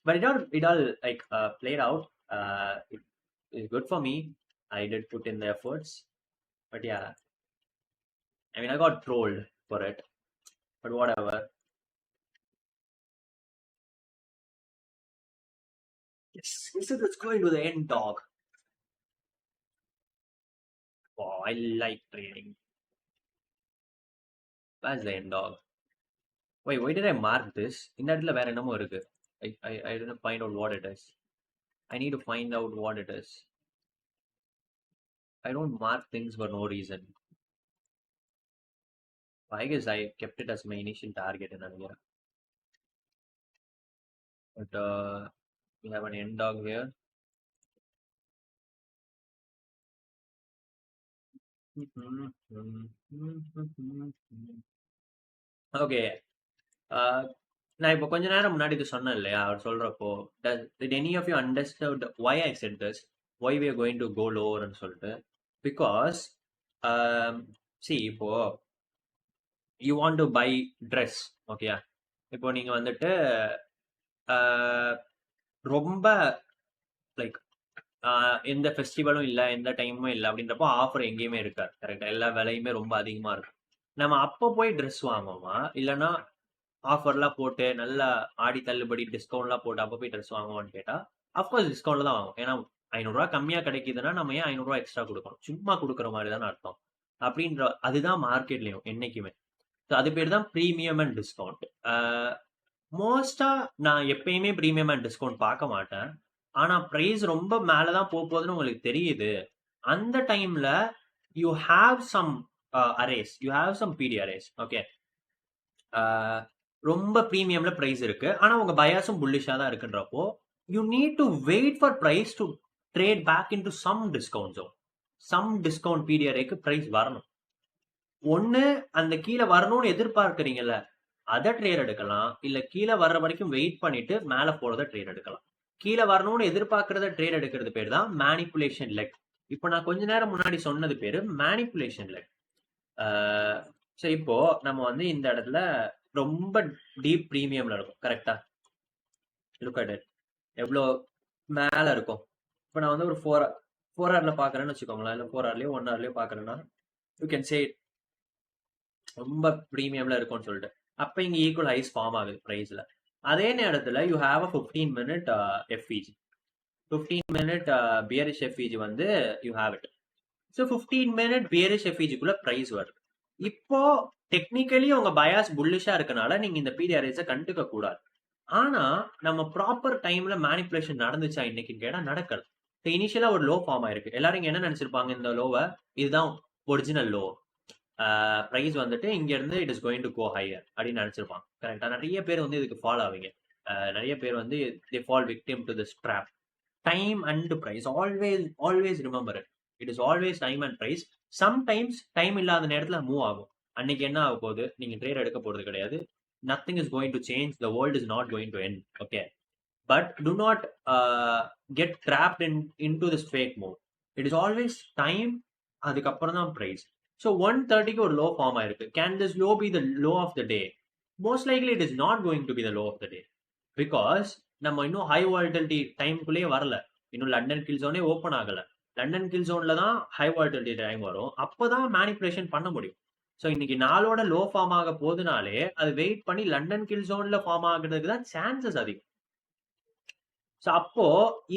But it all like played out. It's good for me. I did put in the efforts. But yeah, I mean, I got trolled for it. But whatever. Yes, it's going to the end, dog. Wow, I like training. Where's the end, dog? Wait, why did I mark this? In that வேற என்னமோ இருக்கு. I didn't find out what it is. I need to find out what it is. I don't mark things for no reason. I guess I kept it as my initial target in India. But we have an end dog here. Okay, நான் இப்போ கொஞ்ச நேரம் முன்னாடி இது சொன்னேன் இல்லையா, அவர் சொல்றப்போ did any of you understood why I said this, why we are going to go lower ன்னு சொல்லிட்டு? Because see, இப்போ you want to buy dress, okay, இப்போ நீங்க வந்துட்டு ரொம்ப லைக் எந்த ஃபெஸ்டிவலும் இல்லை, எந்த டைமும் இல்லை அப்படின்றப்போ ஆஃபர் எங்கேயுமே இருக்காது. கரெக்டாக எல்லா விலையுமே ரொம்ப அதிகமாக இருக்கும். நம்ம அப்போ போய் ட்ரெஸ் வாங்குவோமா, இல்லைன்னா ஆஃபர்லாம் போட்டு நல்லா ஆடி தள்ளுபடி டிஸ்கவுண்ட்லாம் போட்டு அப்போ போய் ட்ரெஸ் வாங்குவோம்னு கேட்டால் அஃப்கோர்ஸ் டிஸ்கவுண்ட்ல தான் வாங்குவோம். ஏன்னா 500 ரூபா கம்மியாக கிடைக்குதுன்னா நம்ம ஏன் 500 ரூபா எக்ஸ்ட்ரா கொடுக்கணும், சும்மா கொடுக்குற மாதிரி தானே அர்த்தம். அப்படின்ற அதுதான் மார்க்கெட்லையும் என்னைக்குமே. ஸோ அது பேர் தான் ப்ரீமியம் அண்ட் டிஸ்கவுண்ட். மோஸ்டா நான் எப்பயுமே ப்ரீமியம் அண்ட் டிஸ்கவுண்ட் பார்க்க மாட்டேன். ஆனா பிரைஸ் ரொம்ப மேலதான் போகுதுன்னு உங்களுக்கு தெரியுது, அந்த டைம்ல you have some arrays, you have some PD arrays. Okay, ரொம்ப ப்ரீமியம்ல பிரைஸ் இருக்கு, ஆனா உங்க பயாஸும் புல்லிஷா தான் இருக்குன்றப்போ you need to wait for price to trade back into some discount zone. Some discount PD அரேக்கு பிரைஸ் வரணும். ஒன்னு அந்த கீழே வரணும்னு எதிர்பார்க்கறீங்கல்ல, அதை ட்ரேட் எடுக்கலாம். இல்ல கீழே வர்ற வரைக்கும் வெயிட் பண்ணிட்டு மேல போறத ட்ரேட் எடுக்கலாம். கீழே வரணும்னு எதிர்பார்க்கறத ட்ரேட் எடுக்கிறது பேர் தான் மேனிப்புலேஷன் லெக். இப்போ நான் கொஞ்ச நேரம் முன்னாடி சொன்னது பேரு மேனிப்புலேஷன் லெக். ஸோ இப்போ நம்ம வந்து இந்த இடத்துல ரொம்ப டீப் ப்ரீமியம்ல இருக்கும். கரெக்டா? லுக் அட் இட், எவ்வளோ மேல இருக்கும். இப்போ நான் வந்து ஒரு 4 ஹவர்ல பாக்குறேன்னு வச்சுக்கோங்களேன், இல்லை 4 ஹவர்லயோ 1 ஹவர்லயோ பாக்குறேன்னா யூ கேன் சே ரொம்ப ப்ரீமியம்ல இருக்கும்னு சொல்லிட்டு. அப்ப இங்க ஈக்குவல் ஹைஸ் ஃபார்ம் ஆகுது பிரைஸ்ல. அதே நேரத்துல you have a 15 minute FVG, 15 minute bearish FVG வந்து you have it. So 15 minute bearish எஃப்இஜிக்குள்ள பிரைஸ் வருது. இப்போ டெக்னிக்கலி உங்க பயாஸ் புல்லிஷா இருக்கனால நீங்க இந்த பிடிஆர்எஸை கண்டுக்க கூடாது. ஆனா நம்ம ப்ராப்பர் டைம்ல மேனிப்புலேஷன் நடந்துச்சா இன்னைக்கு கேட்டா நடக்கல. இனிஷியலா ஒரு லோ ஃபார்ம் ஆயிருக்கு. எல்லாரும் இங்க என்ன நினைச்சிருப்பாங்க, இந்த லோவை இதுதான் ஒரிஜினல் லோ, ப்ரைஸ் வந்துட்டு இங்க இருந்து it is going to go higher அப்படின்னு நினைச்சிருப்பாங்க. கரெக்டா? நிறைய பேர் வந்து இதுக்கு ஃபாலோ ஆவீங்க. நிறைய பேர் வந்து they fall victim to this trap. Time and price, always remember it. It is always time and price. Sometimes time இல்லாத நேரத்துல மூவ் ஆகும். அன்னைக்கு என்ன ஆக போகுது, நீங்க ட்ரேட் எடுக்க போறது கிடையாது. Nothing is going to change. The world is not going to end. Okay, but do not get trapped into this fake move. It is always time, அதுக்கப்புறம் தான் price. So 130க்கு ஒரு லோ ஃபார்ம் ஆயிருக்கு. Can this low be the low of the day? Most likely it is not going to be the low of the day, because நம்ம இன்னும் ஹை வாலட்டிலிட்டி டைம்குள்ளேயே வரல. இன்னும் லண்டன் கில் ஜோனே ஓப்பன் ஆகல. லண்டன் கில் ஜோன்ல தான் ஹை வாலட்டிலிட்டி டைம் வரும். அப்பதான் மேனிப்புலேஷன் பண்ண முடியும். ஸோ இன்னைக்கு நாளோட லோ ஃபார்ம் ஆக போதுனாலே அது வெயிட் பண்ணி லண்டன் கில் ஜோன்ல ஃபார்ம் ஆகுறதுக்கு தான் சான்சஸ் அதிகம். ஸோ அப்போ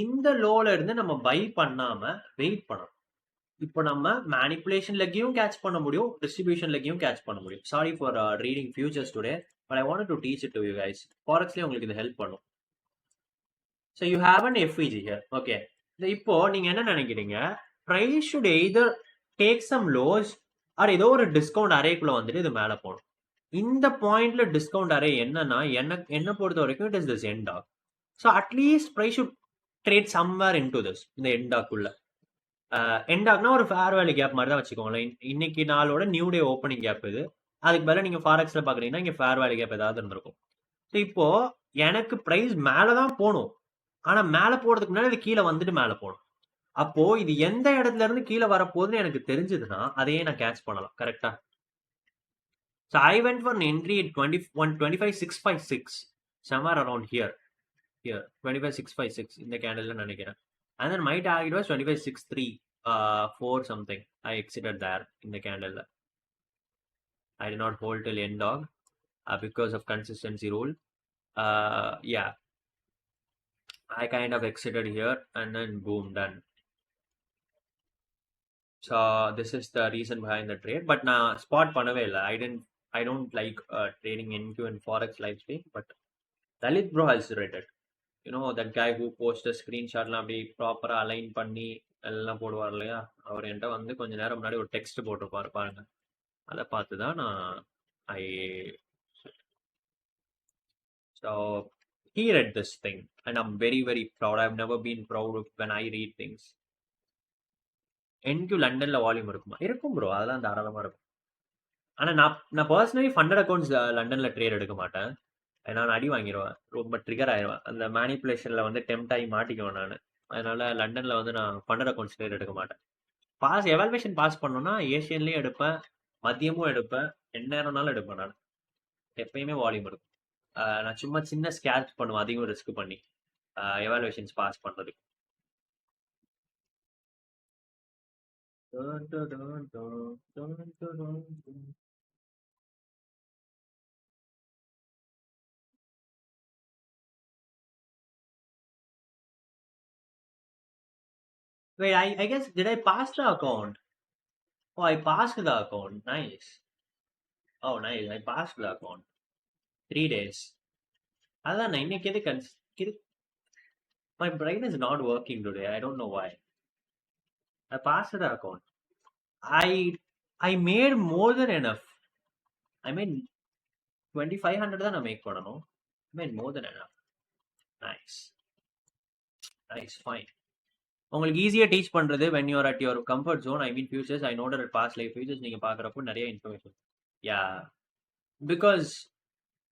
இந்த லோல இருந்து நம்ம பை பண்ணாம வெயிட் பண்ணணும். இப்போ நம்ம மேனிப்புலேஷன் லெக்கையும் கேட்ச் பண்ண முடியும், டிஸ்ட்ரிபியூஷன் லெக்கையும் கேட்ச் பண்ண முடியும். Sorry for reading futures today, but I wanted to teach it to you guys. ஃபாரெக்ஸ்லயே உங்களுக்கு இது ஹெல்ப் பண்ணும். So you have an FVG here. Okay, இப்போ நீங்க என்ன நினைக்கிறீங்க, price should either take some lows or ஏதோ ஒரு டிஸ்கவுண்ட் அரேக்குள்ள வந்துட்டு இது மேல போகணும். இந்த பாயிண்ட்ல டிஸ்கவுண்ட் அரே என்னன்னா என்ன பொறுத்த வரைக்கும் it is this end dock. So at least price should trade somewhere into this இந்த எண்ட் டாக்குள்ள. எண்ட் டாக்னா ஒரு ஃபேர் வேல்யூ கேப் மாதிரி தான் வச்சுக்கோங்களேன். இன்னைக்கு நாளோட நியூ டே ஓப்பனிங் கேப் இது. அதுக்கு பதிலாக நீங்க ஃபாரெக்ஸ்ல பாக்குறீங்கன்னா இங்க ஃபேர் வேல்யூ கேப் ஏதாவது இருந்திருக்கும். ஸோ இப்போ எனக்கு ப்ரைஸ் மேல தான் போகணும், ஆனா மேல போறதுக்கு முன்னாடி இது கீழே வந்துட்டு மேல போகணும். அப்போ இது எந்த இடத்துல இருந்து கீழே வரப்போகுதுன்னு எனக்கு தெரிஞ்சதுன்னா அதையே நான் கேட்ச் பண்ணலாம். கரெக்டா? So I went for an entry at 25,656, somewhere around here 25,656 in the candle நினைக்கிறேன். And then my target was 25,634 something. I exited there in the candle. I did not hold till end dog because of consistency rule. Yeah, I kind of exited here and then boom, done. So this is the reason behind the trade. But na spot பண்ணவே இல்லை. I don't like trading NQ and forex live stream, but Lalit bro has read it. You know that guy who posts a screenshot லாம் அப்படி ப்ராப்பரா அலைன் பண்ணி எல்லாம் போடுவார் இல்லையா, அவர் என்கிட்ட வந்து கொஞ்ச நேரம் முன்னாடி ஒரு டெக்ஸ்ட் போட்டிருப்பாரு பாருங்க. அதை பார்த்து தான் நான் ஐ so he read this thing and I'm very very proud. I've never been proud of when I read things. NQ லண்டன்ல வால்யூம் இருக்குமா? இருக்கும் ப்ரோ, அதெல்லாம் தாராளமா இருக்கும். ஆனா நான் பர்சனலி ஃபண்டட் அக்கௌண்ட்ஸ் லண்டன்ல ட்ரேட் எடுக்க மாட்டேன். நான் அடி வாங்கிடுவேன், ரொம்ப ட்ரிகர் ஆயிடுவேன். அந்த மேனிப்புலேஷன்ல வந்து டெம்ட் ஆகி மாட்டிக்குவேன் நான். அதனால லண்டன்ல வந்து நான் ஃபண்டட் அக்கௌண்ட்ஸ் ட்ரேட் எடுக்க மாட்டேன். எவால்வேஷன் பாஸ் பண்ணணும்னா ஏஷியன்லயும் எடுப்பேன், மதியமும் எடுப்பேன், எந்நேரம்னாலும் எடுப்பேன். நான் எப்பயுமே வால்யூம் இருக்கும். நான் சும்மா சின்ன ஸ்கேட்ச் பண்ணுவேன் அதிகம் ரிஸ்க் பண்ணி எவால்வேஷன்ஸ் பாஸ் பண்றதுக்கு. Wait, I guess, did I pass the account? Oh, I passed the account. Nice. Oh, nice. I passed the account. 3 days. அதான் நான் இன்னைக்கு எது my brain is not working today. I don't know why. I passed the account. I made more than enough. I mean 2,500 தான் நான் மேக் பண்ணணும். I made more than enough. Nice. Nice, fine. உங்களுக்கு ஈஸியா டீச் பண்றது when you are at your comfort zone. I mean futures, I know that past life futures நீங்க பாக்குறப்போ நிறைய information. Yeah, because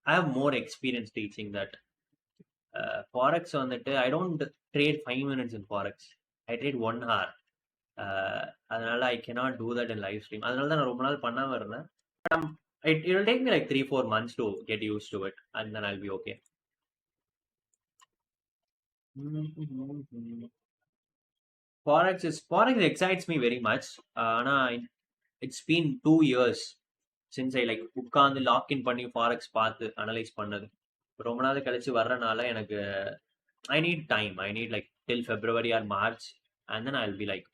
I have more experience teaching that. Forex வந்துட்டு I don't trade 5 minutes in forex. I trade 1 hour. அதனால I cannot do that in live stream. அதனால தான் நான் ரொம்ப நாள் பண்ணாம இருந்தேன். It will take me like 3-4 months to get used to it and then I'll be okay. Forex excites me very much. ஆனா it's been 2 years since I like உட்கார்ந்து லாக் இன் பண்ணி forex பார்த்து அனலைஸ் பண்ணது. ரொம்ப நாள் கழிச்சு வர்றனால எனக்கு I need time. I need like till February or March and then I'll be like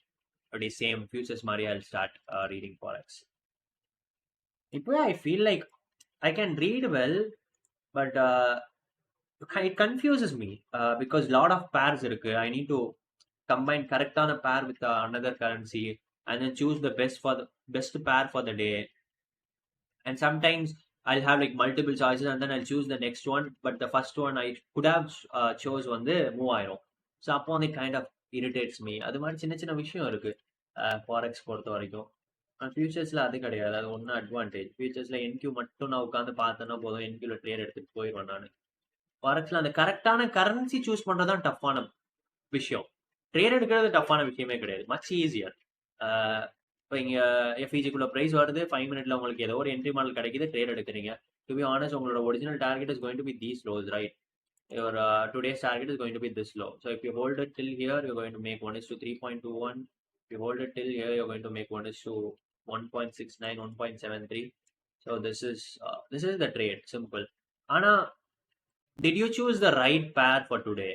the same futures மாதிரி I'll start reading forex. இப்போ I feel like I can read well, but it confuses me because lot of pairs இருக்கு. I need to combine correctana pair with another currency and then choose the best pair for the day. And sometimes I'll have like multiple choices and then I'll choose the next one, but the first one I could have chose வந்து மூவ் ஆயிரும். ஸோ அப்போ வந்து kind of irritates me. அது மாதிரி சின்ன சின்ன விஷயம் இருக்கு ஃபாரெக்ஸ் பொறுத்த வரைக்கும். ஃபியூச்சர்ஸ்ல அது கிடையாது. அது ஒன்றும் அட்வான்டேஜ். ஃபியூச்சர்ஸ்ல என்கியூ மட்டும் நான் உட்காந்து பார்த்தேன்னா போதும், என்கியூல ட்ரேட் எடுத்துட்டு போயிடுவேன் நான். ஃபாரெக்ஸ்ல அந்த கரெக்டான கரன்சி சூஸ் பண்றதுதான் டஃப்பான விஷயம். ட்ரேட் எடுக்கிறது டஃப்பான விஷயமே கிடையாது. Much easier. இப்போ இங்கே எஃப்இஜிக்குள்ள ப்ரைஸ் வருது, 5 மினிட்ல உங்களுக்கு ஏதோ ஒரு என்ட்ரி மாடல் கிடைக்குது, ட்ரேட் எடுக்கிறீங்க. டு பி ஆனஸ்ட், உங்களோட original target is going to be these lows, right? Your today's target is going to be this low. So if you hold it till here, you're going to make 1:3.21. If you hold it till here, you're going to make 1:1.69, 1.73. So this is the trade. Simple. Ana, did you choose the right pair for today?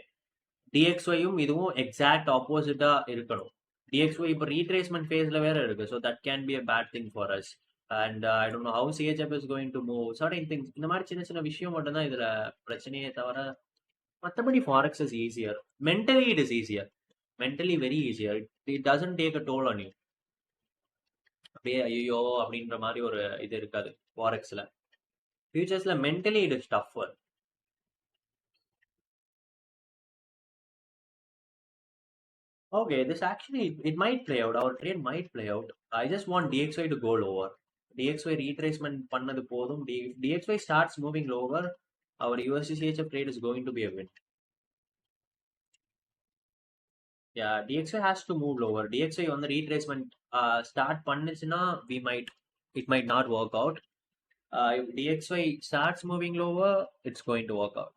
DXYயும் இதுவும் எக்ஸாக்ட் ஆப்போசிட்டா இருக்கணும். DXY இப்போ ரீட்ரேஸ்மெண்ட் ஃபேஸ்ல வேற இருக்கு. So that can be a bad thing for us. And I don't know how CHF is going to move. Certain things, இந்த மாதிரி சின்ன சின்ன விஷயம் மட்டும் தான் இதுல பிரச்சனையே தவிர மற்றபடி forex is easier. Mentally it is easier. mentally very easier. It doesn't take a toll on you. அப்படியே ஐயோ அப்படின்ற மாதிரி ஒரு இது இருக்காது ஃபாரெக்ஸ்ல. ஃபியூச்சர்ஸ்ல mentally it is tougher. Okay, this actually it might play out. Our trade might play out. I just want DXY to go lower. DXY retracement பண்ணது போதும். DXY starts moving lower, our USD trade is going to be a win. Yeah, DXY has to move lower. DXY on the retracement start பண்ணுச்சுன்னா it might not work out. If DXY starts moving lower, it's going to work out.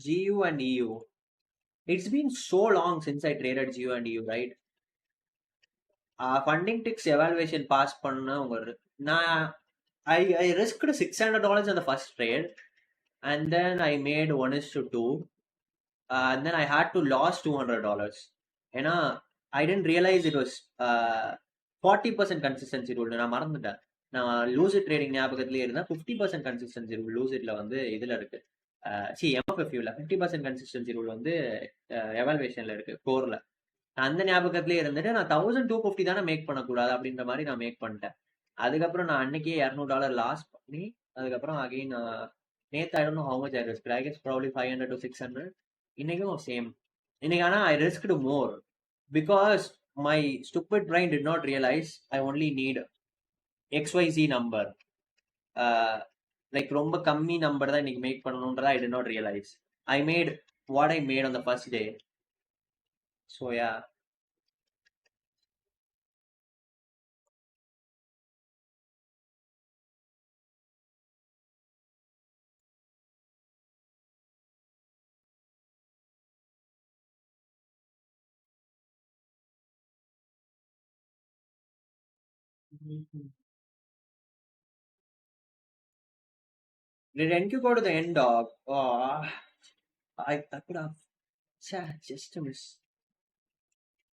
GU and EU. It's been so long since I traded GU and EU, right? Funding ticks evaluation pass பண்ண I risked $600 in the first trade, and then I made 1:2, and then I had to lose $200. ஏன்னா I didn't realize it was 40% consistency rule. நான் மறந்துட்டேன். நான் லூசிட் ட்ரேடிங் ஞாபகத்திலே இருந்தா 50% கன்சிஸ்டன்சி ரூல் லூசிட்ல வந்து இதுல இருக்கு. MFFUல 50% கன்சிஸ்டன்சி ரூல் வந்து எவாலுவேஷன்ல இருக்கு கோர்ல. அந்த ஞாபகத்திலே இருந்துட்டு நான் 1250 தானே மேக் பண்ணக்கூடாது அப்படின்ற மாதிரி நான் மேக் பண்ணிட்டேன். அதுக்கப்புறம் நான் அன்னைக்கே $200 லாஸ் பண்ணி அதுக்கப்புறம் அகைன் நேத்து I don't know how much I risked. I guess probably 500 to 600. இன்னைக்கும் சேம். இன்னைக்கு ஆனா I risked more because my stupid brain did not realize I only need XYZ number. Like ரொம்ப கம்மி நம்பர் தான் இன்னைக்கு make பண்ணணும்ன்றத I did not realize. I made what I made on the first day. So yeah. Did NQ go to the end dog? Oh, I could have. Just a miss.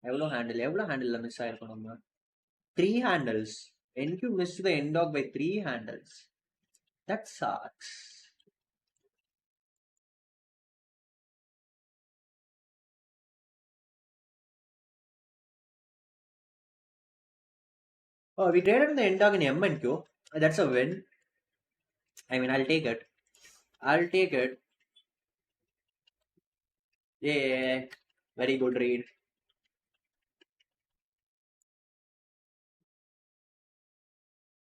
எவ்வளோ ஹேண்டில் மிஸ் ஆயிருக்கும் நம்ம? 3 handles. NQ missed the end dog by 3 handles. That sucks. Oh, we traded the end dog in M and Q. That's a win. I mean, I'll take it. Yeah, very good read.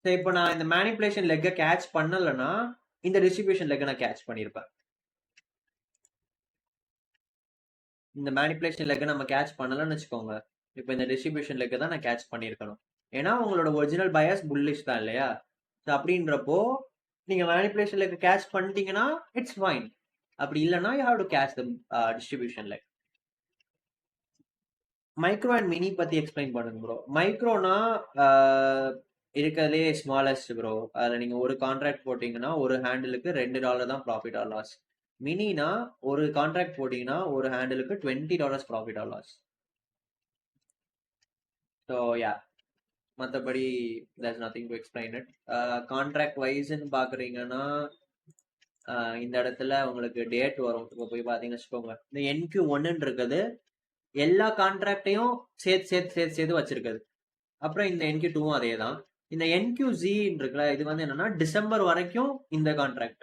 இப்போ நான் இந்த மேனிபுலேஷன் லெக்கை கேட்ச் பண்ணலன்னா இந்த டிஸ்ட்ரிபியூஷன் லெக்கை நான் கேட்ச் பண்ணியிருப்பேன். இந்த மேனிபுலேஷன் லெக்கை நம்ம கேட்ச் பண்ணலன்னு வச்சுக்கோங்க, இப்போ இந்த டிஸ்ட்ரிபியூஷன் லெக்கை தான் நான் கேட்ச் பண்ணியிருக்கணும். ஏன்னா உங்களோட ஒரிஜினல் பயஸ் புல்லிஷ் தான் இல்லையா? ஸோ அப்படின்றப்போ நீங்க மேனிபுலேஷன் லெக்கை கேட்ச் பண்ணிட்டீங்கன்னா இட்ஸ் ஃபைன். அப்படி இல்லைன்னா you have to catch the distribution leg. Micro and mini பத்தி எக்ஸ்பிளைன் பண்ணுங்க ப்ரோ. மைக்ரோனா இருக்கிறதுலே ஸ்மாலஸ்ட் ப்ரோ. அதில் நீங்கள் ஒரு கான்ட்ராக்ட் போட்டிங்கன்னா ஒரு ஹேண்டிலுக்கு $2 தான் ப்ராஃபிட் ஆர் லாஸ். மினினா ஒரு கான்ட்ராக்ட் போட்டிங்கன்னா ஒரு ஹேண்டிலுக்கு $20 profit or loss. So yeah, மற்றபடி there's nothing to explain it. Contract வைஸ்ன்னு பார்க்குறீங்கன்னா இந்த இடத்துல உங்களுக்கு டேட் வரும். இப்போ போய் பார்த்தீங்கன்னு வச்சுக்கோங்க, இந்த NQ1 இருக்குது எல்லா கான்ட்ராக்டையும் சேர்த்து வச்சிருக்குது. அப்புறம் இந்த NQ2 அதே தான். இந்த NQZ இருக்குல்ல, இது வந்து என்னன்னா டிசம்பர் வரைக்கும் இந்த கான்ட்ராக்ட்.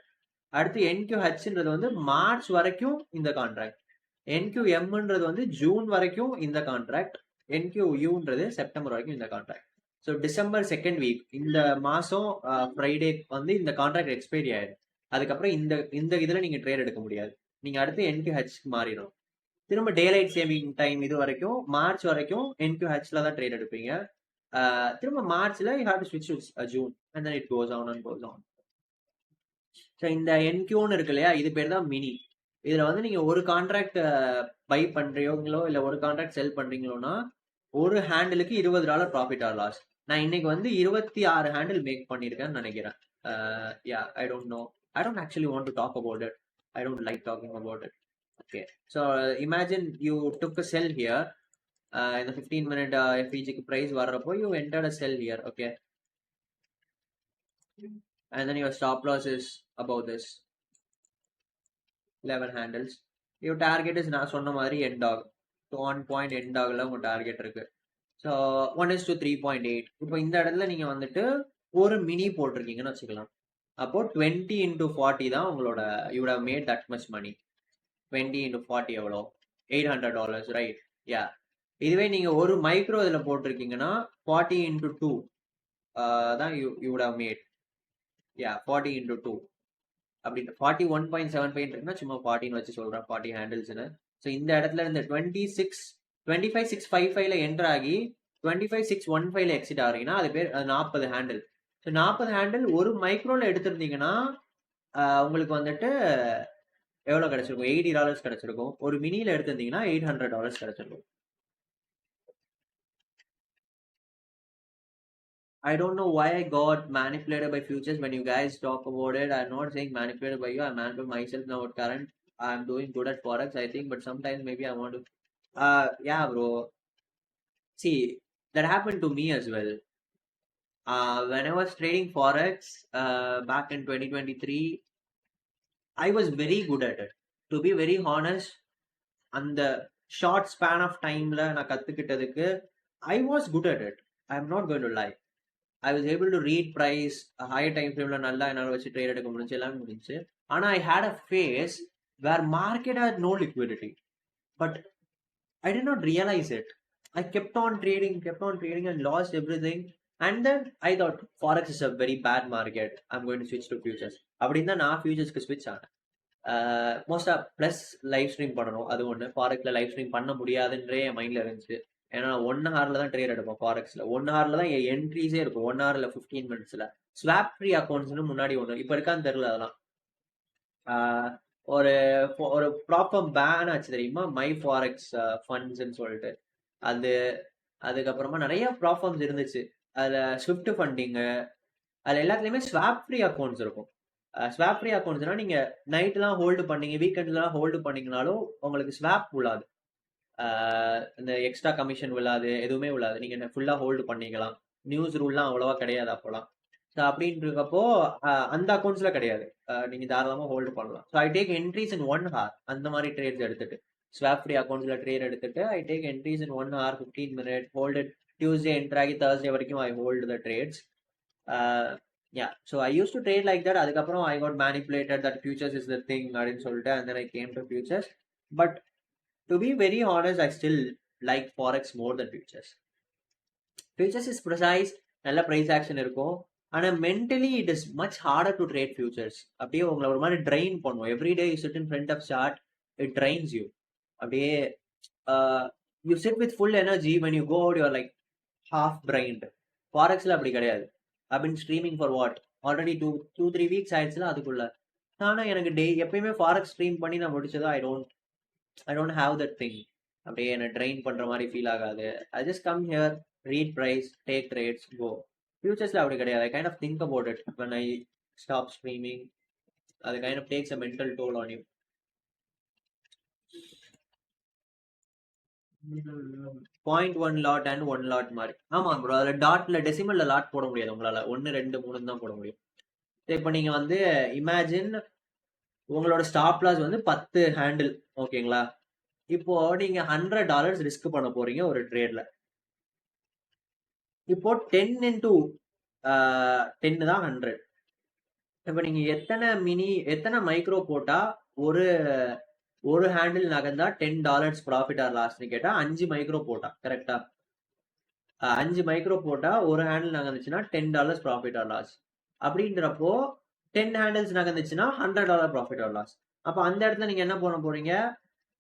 அடுத்து NQHன்றது வந்து மார்ச் வரைக்கும் இந்த கான்ட்ராக்ட். NQMன்றது வந்து ஜூன் வரைக்கும் இந்த கான்ட்ராக்ட். NQUன்றது செப்டம்பர் வரைக்கும் இந்த contract. So December second week இந்த மாசம் ஃப்ரைடே வந்து இந்த கான்ட்ராக்ட் எக்ஸ்பைரி ஆயிடும். அதுக்கப்புறம் இந்த இதுல நீங்க ட்ரேட் எடுக்க முடியாது. நீங்க அடுத்து NQHக்கு மாறிடும். திரும்ப டேலைட் சேவிங் டைம் இது வரைக்கும் மார்ச் வரைக்கும் NQHல தான் ட்ரேட் எடுப்பீங்க. திரும்ப மார்ச்ல யூ ஹேவ் டு ஸ்விட்ச் to June and then it goes on and goes on. So இந்த NQன்னு இருக்கு இல்லையா, இது பேர் தான் மினி. இதுல வந்து நீங்க ஒரு கான்ட்ராக்ட் பை பண்றீங்களோ இல்ல ஒரு கான்ட்ராக்ட் செல் பண்றீங்களோனா ஒரு ஹேண்டிலுக்கு $20 ப்ராஃபிட் ஆர் லாஸ். நான் இன்னைக்கு வந்து 26 ஹேண்டில் மேக் பண்ணிருக்கேன்னு நினைக்கிறேன். ஐ don't no. I don't actually want to talk about it. I don't like talking about it. Okay. So imagine you took a sell here. இந்த 15-minute FEGக்கு price வர்றப்போ you entered a sell here, okay, and then your stop loss is above this 11 handles. your target is நான் சொன்ன மாதிரி end ஆகும். So 1 point end ஆகல உங்க டார்கெட் இருக்கு. ஸோ 1:3.8. இப்போ இந்த இடத்துல நீங்க வந்துட்டு ஒரு மினி போட்டிருக்கீங்கன்னு வச்சுக்கலாம். அப்போ 20 into 40 தான் உங்களோட you would have made that much money. 20 into 40 எவ்வளோ? $800, ரைட்? யா. இதுவே நீங்க ஒரு மைக்ரோ இதுல போட்டிருக்கீங்கன்னா 40 into 2 தான் you would have made. Yeah, 40 into 2 அப்படி 41.75 இருக்குன்னா சும்மா 40ன்னு வச்சு சொல்றேன், 40 ஹேண்டில்ஸ்னு. ஸோ இந்த இடத்துல இந்த 25,655ல என்டர் ஆகி 25,615ல எக்ஸிட் ஆகிறீங்கன்னா அது பேர் 40 ஹேண்டில். ஸோ 40 ஹேண்டில் ஒரு மைக்ரோல எடுத்திருந்தீங்கன்னா உங்களுக்கு வந்துட்டு எவ்வளோ கிடைச்சிருக்கும்? $80 கிடைச்சிருக்கும். ஒரு மினியில எடுத்திருந்தீங்கன்னா $800 கிடைச்சிருக்கும். I don't know why I got manipulated by futures when you guys talk about it. I'm not saying manipulated by you. I manipulate myself now at current. I'm doing good at Forex, I think, but sometimes maybe I want to. Yeah, bro. See, that happened to me as well. When I was trading Forex back in 2023, I was very good at it. To be very honest, அந்த ஷார்ட் ஸ்பேன் ஆஃப் டைம்ல நான் கத்துக்கிட்டதுக்கு I was good at it. I'm not going to lie. I was able to read price, higher time ஃப்ரேம்ல நல்லா என்னால் வச்சு ட்ரேட் எடுக்க முடிஞ்சு, எல்லாமே முடிஞ்சு. ஆனால் I had a phase where market had no liquidity, but I did not realize it. I kept on trading and lost everything. And then I thought Forex is a very bad market. I'm going to switch to futures. அப்படின்னு தான் நான் ஃபியூச்சர்ஸ்க்கு ஸ்விட்ச் ஆனேன். மோஸ்டா ப்ளஸ் லைவ் ஸ்ட்ரீம் பண்ணணும், அது ஒன்று. ஃபாரெக்ஸ்ல லைவ் ஸ்ட்ரீம் பண்ண முடியாதுன்றே என் மைண்ட்ல இருந்துச்சு. ஏன்னா 1 ஹவர்ல தான் ட்ரேட் எடுப்போம் ஃபாரெக்ஸ்ல. 1 ஹவர்ல தான் என் என்ட்ரிஸே இருக்கும். 1 ஹவர்ல 15 மினிட்ஸ்ல. ஸ்வாப் ஃப்ரீ அக்கௌண்ட்ஸ்னு முன்னாடி ஒன்று, இப்போ இருக்கான்னு தெரியல அதெல்லாம். ஒரு ஒரு ப்ராப்பர் பேன் ஆச்சு தெரியுமா, மை ஃபாரெக்ஸ் ஃபண்ட்ஸ்ன்னு சொல்லிட்டு. அதுக்கப்புறமா நிறைய ப்ராப்ளம்ஸ் இருந்துச்சு. அதுல ஸ்விஃப்ட் ஃபண்டிங்கு, அதுல எல்லாத்துலயுமே ஸ்வாப் ஃப்ரீ அக்கௌண்ட்ஸ் இருக்கும். ஸ்வாப் ஃப்ரீ அக்கௌண்ட்ஸ்னா நீங்க நைட்லாம் ஹோல்டு பண்ணீங்க, வீக்கெண்ட்லாம் ஹோல்டு பண்ணீங்கனாலும் உங்களுக்கு ஸ்வாப் விழாது, இந்த எக்ஸ்ட்ரா கமிஷன் விழாது, எதுவுமே விழாது. நீங்க ஃபுல்லா ஹோல்டு பண்ணிக்கலாம். நியூஸ் ரூல்லாம் அவ்வளவா கிடையாது அப்போலாம். ஸோ அப்படின்னு இருக்கப்போ அந்த அக்கௌண்ட்ஸ்ல கிடையாது, நீங்க தாராளமா ஹோல்டு பண்ணலாம். So I take entries in 1 hour அந்த மாதிரி ட்ரேட்ஸ் எடுத்துட்டு, ஸ்வாப் ஃப்ரீ அக்கௌண்ட்ஸ்ல ட்ரேட் எடுத்துட்டு I take entries in 1 hour 15 minutes, hold Tuesday entry ஆகி Thursday வரைக்கும் I hold the trades. Yeah, so I used to trade like that. அதுக்கப்புறம் I got manipulated that futures is the thing அப்படின்னு சொல்லிட்டு, and then I came to futures. But to be very honest, I still like Forex more than futures. Futures is precise, நல்ல price action இருக்கும். ஆனா mentally it is much harder to trade futures. அப்படியே உங்களை ஒரு மாதிரி ட்ரெயின் பண்ணும். Every day you sit in front of chart, it drains you. அப்படியே you sit with full energy, when you go out you're like half drained. Forexல அப்படி கிடையாது. I've been streaming for what? Already 2-3 weeks ஆயிடுச்சுல அதுக்குள்ள. ஆனா எனக்கு எப்பயுமே ஃபாரெக்ஸ் ஸ்ட்ரீம் பண்ணி நான் முடிச்சதோ I don't have that thing. அப்படியே என்ன ட்ரெயின் பண்ற மாதிரி ஃபீல் ஆகாது. I just come here, read price, take trades, go. ஃபியூச்சர்ஸ்ல அப்படி கிடையாது. I kind of think about it when I stop streaming. அது kind of takes a mental toll on you. 0.1 lot and 1 lot மாதிரி. ஆமா ப்ரோ, அதுல டாட்ல டெசிமல்ல லாட் போட முடியாது உங்களால. 1 2 3 தான் போட முடியும். இப்போ நீங்க வந்து இமேஜின் உங்களோட ஸ்டாப் லாஸ் வந்து 10 ஹேண்டில், ஓகேங்களா? இப்போ நீங்க $100 ரிஸ்க் பண்ண போறீங்க ஒரு ட்ரேட்ல. இப்போ 10 into 10 தான் 100. இப்போ நீங்க எத்தனை மைக்ரோ போட்டா ஒரு ஹேண்டில் நகர்ந்தா $10 ப்ராஃபிட் ஆர் லாஸ்ன்னு கேட்டா 5 மைக்ரோ போட்டா, கரெக்டா? 5 மைக்ரோ போட்டா ஒரு ஹேண்டில் நகர்ந்துச்சுன்னா $10 ப்ராஃபிட் ஆர் லாஸ். அப்படின்றப்போ 10 ஹேண்டில்ஸ் நகர்ந்துச்சுன்னா $100 ப்ராஃபிட் ஆர் லாஸ். அப்போ அந்த இடத்துல நீங்க என்ன பண்ண போறீங்க?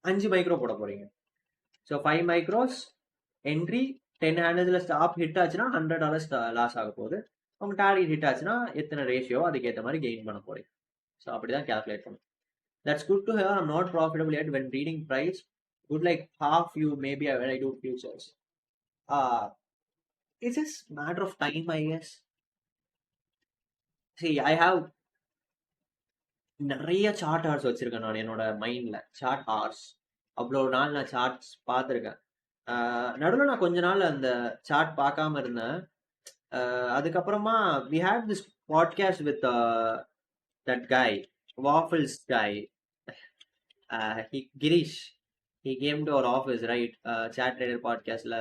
5 மைக்ரோ போட போறீங்க. ஸோ 5 மைக்ரோஸ் என்ட்ரி, 10 ஹேண்டில்ஸ்ல ஸ்டாப் ஹிட் ஆச்சுன்னா $100 லாஸ் ஆக போகுது. உங்க டார்கெட் ஹிட் ஆச்சுன்னா எத்தனை ரேஷியோ அதுக்கேற்ற மாதிரி கெயின் பண்ண போறீங்க. ஸோ அப்படிதான் கேல்குலேட் பண்ணும். That's good to hear. I'm not profitable yet when reading price. Good like half you maybe when I do futures. It's just matter of time, I guess. See, I have நிறைய சார்ட் ஹார்ஸ் வச்சிருக்கேன் நான் என்னோட மைண்ட்ல. சார்ட் ஹார்ஸ் அவ்வளோ நாள் நான் சார்ட்ஸ் பார்த்துருக்கேன். நடுவில் நான் கொஞ்ச நாள் அந்த சார்ட் பார்க்காம இருந்தேன். அதுக்கப்புறமா we had this podcast with that guy Waffles guy Girish. he came to our office, right? Chat Trader பாட்காஸ்ட்ல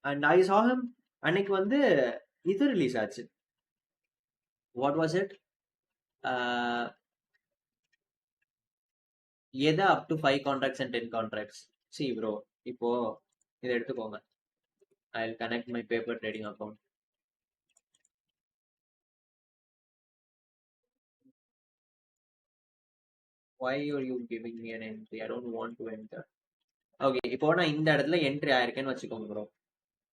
and I saw him. அன்னைக்கு வந்து இது ரிலீஸ் ஆச்சு. What was it? எதை up to 5 contracts and 10 contracts. See bro, இப்போ இதை எடுத்துக்கோங்க. I will connect my paper trading account. why are you giving me an entry? I don't want to enter. Okay, இப்போ நான் இந்த இடத்துல என்ட்ரி ஆயிருக்கேன்னு வச்சுக்கோங்க ப்ரோ.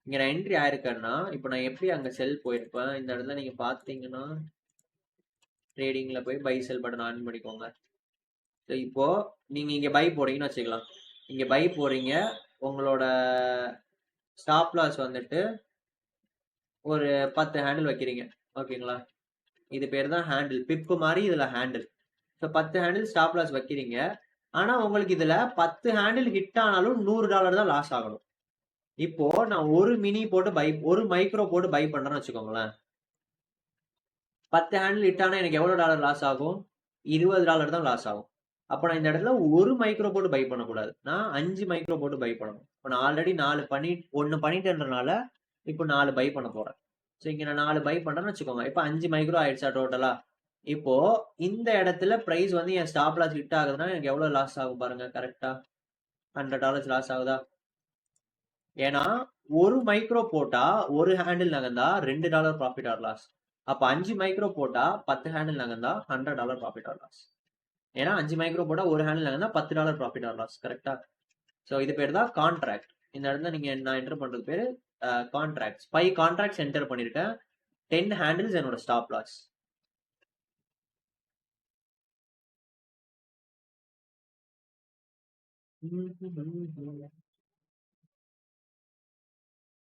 இங்க நான் என்ட்ரி ஆயிருக்கேன்னா இப்போ நான் எப்படி அங்க செல் போயிருப்பேன்? இந்த இடத்துல நீங்க பாத்தீங்கன்னா ட்ரேடிங்ல போய் பை செல் பட்டன் ஆன் பண்ணிக்கோங்க. ஸோ இப்போ நீங்க இங்க பை போறீங்கன்னு வச்சுக்கலாம். இங்க பை போறீங்க, உங்களோட ஸ்டாப் லாஸ் வந்துட்டு ஒரு 10 ஹேண்டில் வைக்கிறீங்க. ஓகேங்களா? இது பேர் தான் ஹேண்டில். பிப்பு மாதிரி இதுல handle. So 10 handle stop loss வைக்கிறீங்க. ஆனா உங்களுக்கு இதுல 10 ஹேண்டில் ஹிட் ஆனாலும் $100 தான் லாஸ் ஆகணும். இப்போ நான் ஒரு மினி போட்டு பை, ஒரு மைக்ரோ போட்டு பை பண்றேன்னு வச்சுக்கோங்களேன். 10 ஹேண்டில் ஹிட் ஆனா எனக்கு எவ்வளவு டாலர் லாஸ் ஆகும்? $20 தான் லாஸ் ஆகும். அப்ப நான் இந்த இடத்துல ஒரு மைக்ரோ போட்டு பை பண்ணக்கூடாது, நான் 5 மைக்ரோ போட்டு பை பண்ணணும். இப்போ நான் ஆல்ரெடி 1 பண்ணிட்டேன்றனால இப்போ 4 பை பண்ண போறேன். ஸோ இங்க நான் 4 பை பண்றேன்னு வச்சுக்கோங்க. இப்போ 5 மைக்ரோ ஆயிடுச்சா டோட்டலா? இப்போ இந்த இடத்துல பிரைஸ் வந்து என் ஸ்டாப் லாஸ் ஹிட் ஆகுதுன்னா எனக்கு எவ்வளவு லாஸ் ஆகும் பாருங்க. கரெக்டா $100 லாஸ் ஆகுதா? ஏன்னா ஒரு மைக்ரோ போட்டா ஒரு ஹேண்டில் நகர்ந்தா $2 ப்ராஃபிட் ஆர் லாஸ். அப்ப 5 மைக்ரோ போட்டா 10 ஹேண்டில் நகர்ந்தா $100 ப்ராஃபிட் ஆர் லாஸ். ஏன்னா 5 மைக்ரோ போட்டா ஒரு ஹேண்டில் நகர்ந்தா $10 ப்ராஃபிட் ஆர் லாஸ். கரெக்டா? ஸோ இது பேர் தான் கான்ட்ராக்ட். இந்த இடத்துல நீங்க நான் என்டர் பண்றது பேரு கான்ட்ராக்ட்ஸ். 5 கான்ட்ராக்ட்ஸ் என்டர் பண்ணிருக்கேன். 10 ஹேண்டில்ஸ் என்னோட ஸ்டாப் லாஸ்.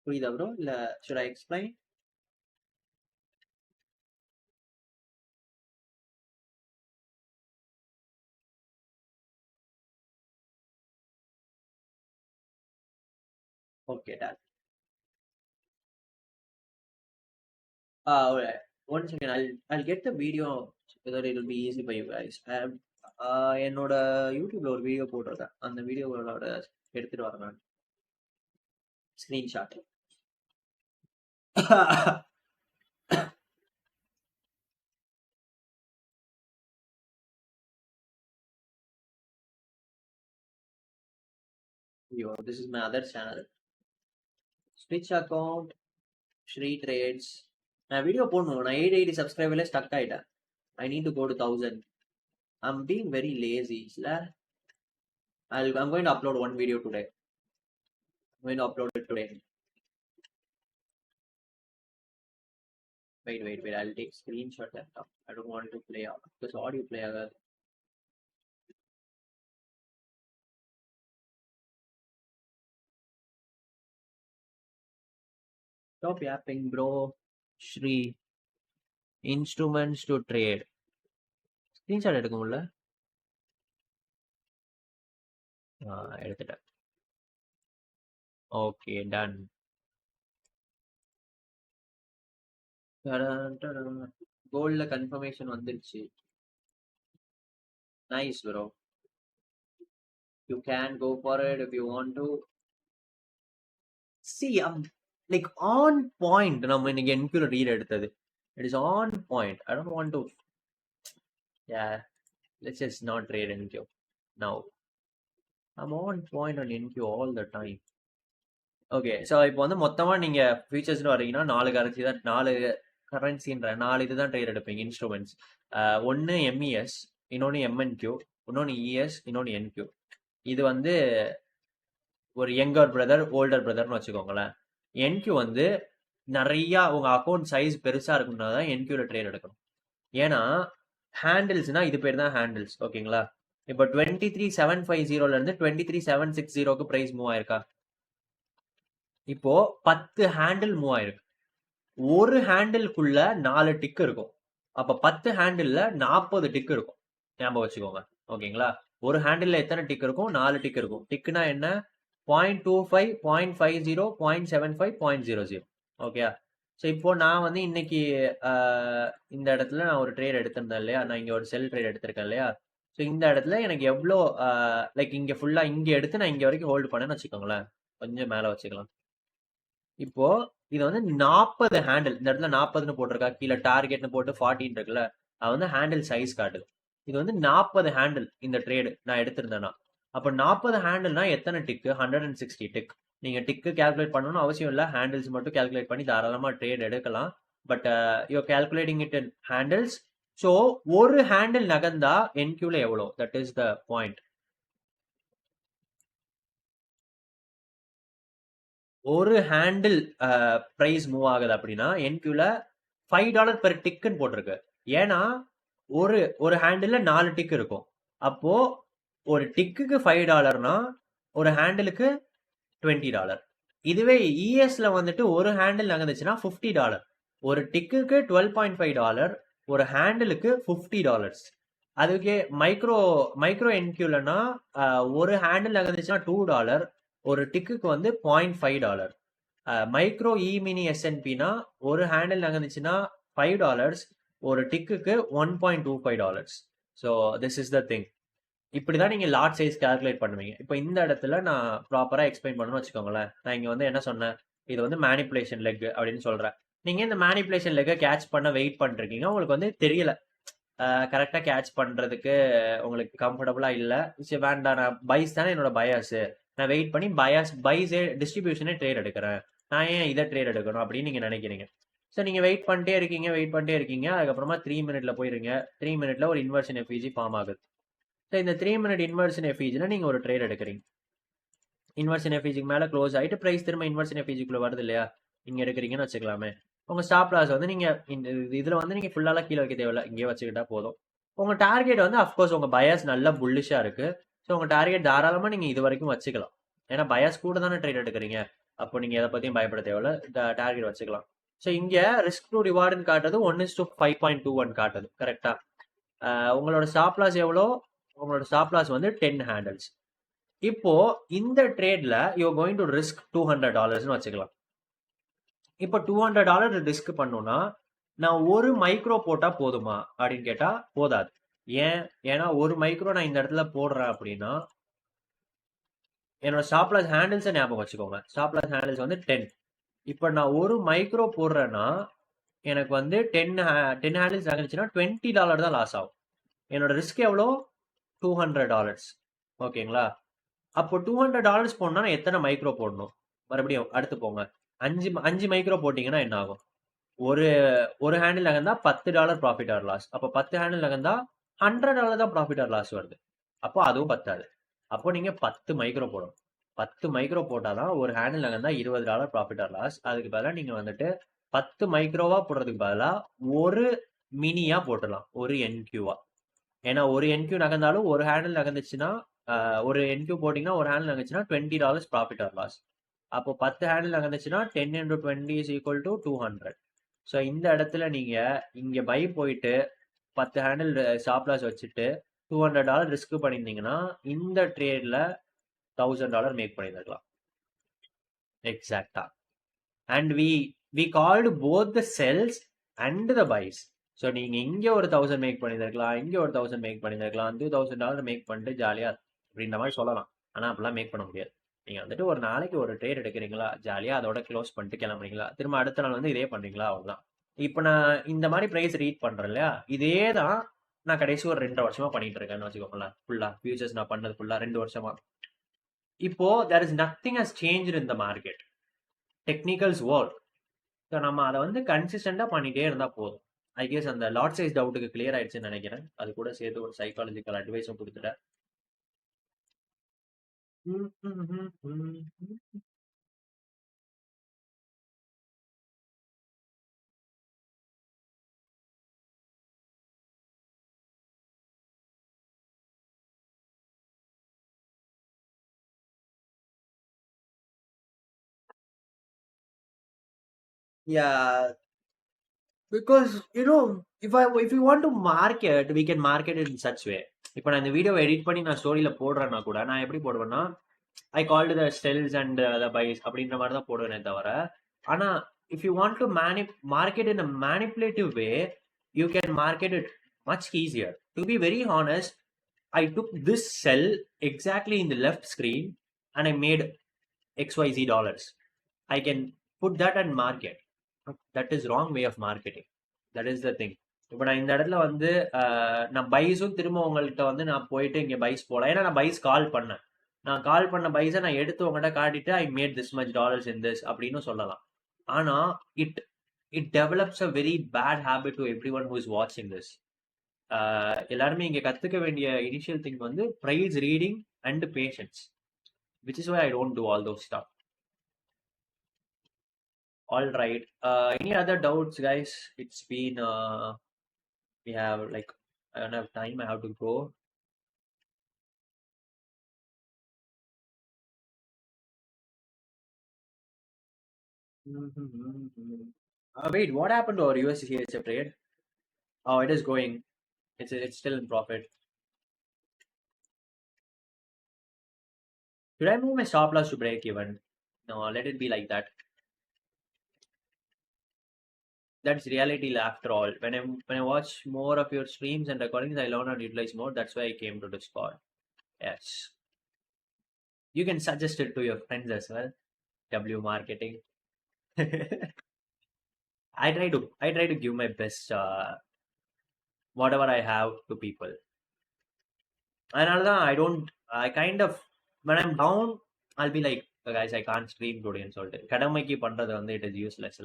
புரியுதா ப்ரோ? இல்ல should I explain? Okay, done. Alright. One second, I'll get the video so that it will be easy for you guys. என்னோட யூடியூப்ல ஒரு வீடியோ போட்டிருக்கேன். அந்த வீடியோவோட எடுத்துட்டு வரேன் நான் ஸ்கிரீன்ஷாட். ஐயோ, this is my other channel. Twitch account, Shri Trades. நான் வீடியோ போடணும். நான் 880 சப்ஸ்கிரைபர்ல ஸ்டக் ஆயிட்டேன். I need to go to 1000. I'm being very lazy. I'm going to upload one video today. I'm going to upload it today. Wait. I'll take screenshot laptop. I don't want to play out because audio play ஆகாது. Stop yapping, bro. Shri. Instruments to trade. Screenshot எடுக்க முடியல. எடுத்துட்டேன். Okay, done. கோல்ட்ல கன்ஃபர்மேஷன் வந்துருச்சு. Nice bro. You can go for it if you want to. See, I'm like on point. நம்ம இன்னைக்கு NQல ரீட் எடுத்தது. It is on point. I don't want to. Yeah, let's just not trade NQ now. I'm on point on NQ all the time. Okay, so இப்போ வந்து மொத்தமாக நீங்கள் ஃபியூச்சர்ஸ்னு வரீங்கன்னா 4 கரன்சி தான், 4 கரன்சின்ற 4 இதுதான் ட்ரேட் எடுப்பீங்க இன்ஸ்ட்ருமெண்ட்ஸ். ஒன்று எம்இஎஸ், இன்னொன்று எம்என்கியூ, இன்னொன்று இஎஸ், இன்னொன்று என்கியூ. இது வந்து ஒரு யங்கர் பிரதர், ஓல்டர் பிரதர்னு வச்சுக்கோங்களேன். என்கியூ வந்து நிறையா உங்கள் அக்கௌண்ட் சைஸ் பெருசாக இருக்குன்னா தான் என்கியூவில் ட்ரேட் எடுக்கணும். ஏன்னா ஹேண்டில்ஸ்னா இது பேர் தான் ஹேண்டில்ஸ். ஓகேங்களா? இப்போ 23,750 23,760 ப்ரைஸ் மூவ் ஆயிருக்கா? இப்போ 10 ஹேண்டில் மூவ் ஆயிருக்கு. ஒரு ஹேண்டிலுக்குள்ள 4 டிக் இருக்கும். அப்ப 10 ஹேண்டில்ல 40 டிக் இருக்கும். ஞாபகம் வச்சுக்கோங்க. ஓகேங்களா? ஒரு ஹேண்டில்ல எத்தனை டிக் இருக்கும்? 4 டிக் இருக்கும். டிக்னா என்ன? 0.25, 0.50, 0.75, 0.00. ஓகே. ஸோ இப்போ நான் வந்து இன்னைக்கு இந்த இடத்துல நான் ஒரு ட்ரேட் எடுத்திருந்தேன் இல்லையா, நான் இங்க ஒரு செல் ட்ரேட் எடுத்திருக்கேன் இல்லையா. ஸோ இந்த இடத்துல எனக்கு எவ்வளோ லைக் இங்க ஃபுல்லா இங்க எடுத்து நான் இங்க வரைக்கும் ஹோல்டு பண்ணேன்னு வச்சுக்கோங்களேன். கொஞ்சம் மேல வச்சுக்கலாம். இப்போ இது வந்து 40 ஹேண்டில், இந்த இடத்துல 40ன்னு போட்டிருக்கா, கீழே டார்கெட்னு போட்டு 40 இருக்குல்ல, அது வந்து ஹேண்டில் சைஸ் காட்டுது. இது வந்து 40 ஹேண்டில் இந்த ட்ரேடு நான் எடுத்திருந்தேன்னா. அப்ப 40 ஹேண்டில்னா எத்தனை டிக்கு? 160 டிக். நீங்க டிக்கு கால்குலேட் பண்ணணும்னு அவசியம் இல்லை, ஹேண்டில்ஸ் மட்டும் கால்குலேட் பண்ணி தாராளமா ட்ரேட் எடுக்கலாம். But you calculating it in handles. So ஒரு ஹேண்டில் நகர்ந்தா என்கியூல எவ்வளோ? That is the point. ஒரு ஹேண்டில் பிரைஸ் மூவ் ஆகுது அப்படின்னா என்கியூல $5 பெர் டிக்குன்னு போட்டிருக்கு. ஏன்னா ஒரு ஒரு ஹேண்டில் 4 டிக் இருக்கும். அப்போ ஒரு டிக்குக்கு $5னா ஒரு ஹேண்டிலுக்கு $20. இதுவே இஎஸ்ல வந்துட்டு ஒரு ஹேண்டில் நகர்ந்துச்சுன்னா $50. ஒரு டிக்குக்கு $12.5, ஒரு ஹேண்டிலுக்கு $50. அதுக்கே மைக்ரோ மைக்ரோ என்கியூலனா ஒரு ஹேண்டில் நகர்ந்துச்சுன்னா $2, ஒரு டிக்குக்கு வந்து $0.5. மைக்ரோ இ மினி எஸ்என்பினா ஒரு ஹேண்டில் நகர்ந்துச்சுன்னா $5, ஒரு டிக்குக்கு $1.25. So this is the thing. இப்படிதான் நீங்க லாட் சைஸ் கால்குலேட் பண்ணுவீங்க. இப்போ இந்த இடத்துல நான் ப்ராப்பரா எக்ஸ்பிளைன் பண்ணணும்னு வச்சுக்கோங்களேன். நான் இங்க வந்து என்ன சொன்னேன், இது வந்து மேனிப்புலேஷன் லெக் அப்படின்னு சொல்றேன். நீங்க இந்த மேனிப்புலேஷன் லெக்கை கேட்ச் பண்ண வெயிட் பண்ணிருக்கீங்க, உங்களுக்கு வந்து தெரியல கரெக்டா கேட்ச் பண்றதுக்கு உங்களுக்கு கம்ஃபர்டபுளா இல்ல. சரி வேண்டாம், நான் பைஸ் தானே என்னோட பயாஸ், நான் வெயிட் பண்ணி பைஸே டிஸ்ட்ரிபியூஷனே ட்ரேட் எடுக்கிறேன், நான் ஏன் இதை ட்ரேட் எடுக்கணும் அப்படின்னு நீங்க நினைக்கிறீங்க. ஸோ நீங்க வெயிட் பண்ணிட்டே இருக்கீங்க. அதுக்கப்புறமா 3 மினிட்ல போயிருங்க. 3 மினிட்ல ஒரு இன்வர்ஷன் எஃபிஜி ஃபார்ம் ஆகுது. ஸோ இந்த 3 மினிட் இன்வர்ஷன் எஃபிஜில நீங்க ஒரு ட்ரேட் எடுக்கிறீங்க. இன்வர்ஷன் எஃபிஜிக்கு மேல க்ளோஸ் ஆயிட்டு பிரைஸ் திரும்ப இன்வர்ஷன் எஃபிஜிக்குள்ள வருது இல்லையா, நீங்க எடுக்கிறீங்கன்னு வச்சுக்கலாமே. உங்க ஸ்டாப் லாஸ் வந்து நீங்க இந்த இதுல வந்து நீங்க ஃபுல்லாலாம் கீழே வைக்க தேவையில்ல, இங்கே வச்சுக்கிட்டா போதும். உங்க டார்கெட் வந்து அஃப்கோர்ஸ் உங்க பயாஸ் நல்ல புல்லிஷா இருக்கு. ஸோ உங்க டார்கெட் தாராளமா நீங்க இது வரைக்கும் வச்சுக்கலாம். ஏன்னா பயாஸ் கூட தானே ட்ரேட் எடுக்கிறீங்க. அப்போ நீங்க எதை பத்தியும் பயப்பட தேவையில்ல, டார்கெட் வச்சுக்கலாம். ஸோ இங்க ரிஸ்க் டு ரிவார்டுன்னு காட்டுறது 1:5.21 காட்டுது கரெக்டா. உங்களோட ஸ்டாப் லாஸ் எவ்வளோ? உங்களோட ஸ்டாப் லாஸ் வந்து 10 ஹேண்டில்ஸ். இப்போ இந்த ட்ரேட்ல யூ கோயிங் டு ரிஸ்க் $200 வச்சுக்கலாம். இப்போ $200 ரிஸ்க் பண்ணணும்னா நான் ஒரு மைக்ரோ போட்டா போதுமா அப்படின்னு கேட்டா போதாது. ஏன்னா ஒரு மைக்ரோ நான் இந்த இடத்துல போடுறேன் அப்படின்னா என்னோட ஸ்டாப் லாஸ் ஹேண்டில்ஸை ஞாபகம் வச்சுக்கோங்க. ஸ்டாப் லாஸ் ஹேண்டில்ஸ் வந்து 10. இப்போ நான் ஒரு மைக்ரோ போடுறேன்னா எனக்கு வந்து 10 ஹேண்டில்ஸ் ஆகிடுச்சுன்னா $20 தான் லாஸ் ஆகும். என்னோட ரிஸ்க் எவ்வளோ? $200. ஓகேங்களா. அப்போ $200 போடணும்னா எத்தனை மைக்ரோ போடணும்? மறுபடியும் அடுத்து போங்க. 5 மைக்ரோ போட்டீங்கன்னா என்ன ஆகும்? ஒரு ஹேண்டில் நகர்ந்தா $10 ப்ராஃபிட் ஆர் லாஸ். அப்போ 10 ஹேண்டில் நகர்ந்தா $100 தான் ப்ராஃபிட் ஆர் லாஸ் வருது. அப்போ அதுவும் பத்தாது. அப்போ நீங்க 10 மைக்ரோ போடணும். 10 மைக்ரோ போட்டாதான் ஒரு ஹேண்டில் நகர்ந்தா $20 ப்ராஃபிட் ஆர் லாஸ். அதுக்கு பதிலாக நீங்க வந்துட்டு 10 மைக்ரோவா போடுறதுக்கு பதிலாக ஒரு மினியா போட்டுடலாம், ஒரு என்கியூவா. ஏன்னா ஒரு என்கியூ நகர்ந்தாலும் ஒரு ஹேண்டில் நகர்ந்துச்சுன்னா ஒரு என்கியூ போட்டிங்கன்னா ஒரு ஹேண்டில் நகர்ந்துச்சுன்னா $20 ப்ராஃபிட் ஆர் லாஸ். அப்போ 10 ஹேண்டில் நகர்ந்துச்சுன்னா 10 × 20 = 200. ஸோ இந்த இடத்துல நீங்க இங்க பை போயிட்டு 10 ஹேண்டில் ஸ்டாப் லாஸ் வச்சுட்டு $200 ரிஸ்க் பண்ணியிருந்தீங்கன்னா இந்த ட்ரேட்ல $1000 மேக் பண்ணியிருக்கலாம். எக்ஸாக்டா. And we called both the sells and the buys. So நீங்க இங்க ஒரு 1000 மேக் பண்ணியிருக்கலாம், இங்க ஒரு 1000 மேக் பண்ணியிருக்கலாம், $2000 மேக் பண்ணிட்டு ஜாலியா அப்படின்ற மாதிரி சொல்லலாம். ஆனா அப்படிலாம் மேக் பண்ண முடியாது. நீங்க வந்துட்டு ஒரு நாளைக்கு ஒரு ட்ரேட் எடுக்கிறீங்களா, ஜாலியா அதோட க்ளோஸ் பண்ணிட்டு கிளம்புறீங்களா, திரும்ப அடுத்த நாள் வந்து இதே பண்றீங்களா, அவ்வளவுதான். இப்போ நான் இந்த மாதிரி பிரைஸ் ரீட் பண்றேன் இல்லையா, இதே தான் நான் கடைசி ஒரு 2 வருஷமா பண்ணிட்டு இருக்கேன்னு வச்சுக்கோங்களேன். ஃபுல்லா ஃபியூச்சர்ஸ் நான் பண்ணது ஃபுல்லா 2 வருஷமா. இப்போ there is nothing has changed in the market. Technicals work. So நம்ம அதை வந்து கன்சிஸ்டண்டா பண்ணிட்டே இருந்தா போதும். ஐ கெஸ் அந்த லாட் சைஸ் டவுட்டுக்கு கிளியர் ஆயிடுச்சுன்னு நினைக்கிறேன். அது கூட சேர்த்து ஒரு சைக்காலஜிக்கல் அட்வைஸும் கொடுத்துட்டேன். Yeah, because if we want to market, we can market it in such way. இப்போ நான் இந்த வீடியோவை எடிட் பண்ணி நான் ஸ்டோரியில போடுறேன்னா கூட நான் எப்படி போடுவேன்னா, I called the sells and the buys அப்படின்ற மாதிரி தான் போடுவேனே தவிர, ஆனா if you want to market in a manipulative way, you can market it much easier. To be very honest, I took this cell exactly in the left screen and I made XYZ dollars. I can put that and market. That is wrong way of marketing. That is the thing. இப்போ நான் இந்த இடத்துல வந்து நான் பைஸும் திரும்ப உங்கள்கிட்ட வந்து நான் போயிட்டு இங்கே பைஸ் போடலாம். ஏன்னா நான் பைஸ் கால் பண்ணேன். நான் கால் பண்ண பைஸை நான் எடுத்து உங்கள்கிட்ட காட்டிட்டு I made this much dollars in this அப்படின்னு சொல்லலாம். ஆனால் it develops a very bad habit to every one who is வாட்சிங் திஸ். எல்லாருமே இங்க கத்துக்க வேண்டிய இனிஷியல் திங் வந்து price reading and patience, which is why I don't do all those stuff. All right. Any other doubts, guys? It's been we have like I don't have time. I have to go. Wait, what happened to our USCHF trade? Oh, it is going. It's still in profit. Should I move my stop loss to break even? No, let it be like that. That's reality after all. When I watch more of your streams and recordings, I learn and utilize more. That's why I came to Discord. Yes. You can suggest it to your friends as well. W marketing. I try to give my best whatever I have to people. And I kind of, when I'm down, I'll be like, guys, I can't stream today and so கடமைக்கு பண்றது வந்து it is useless.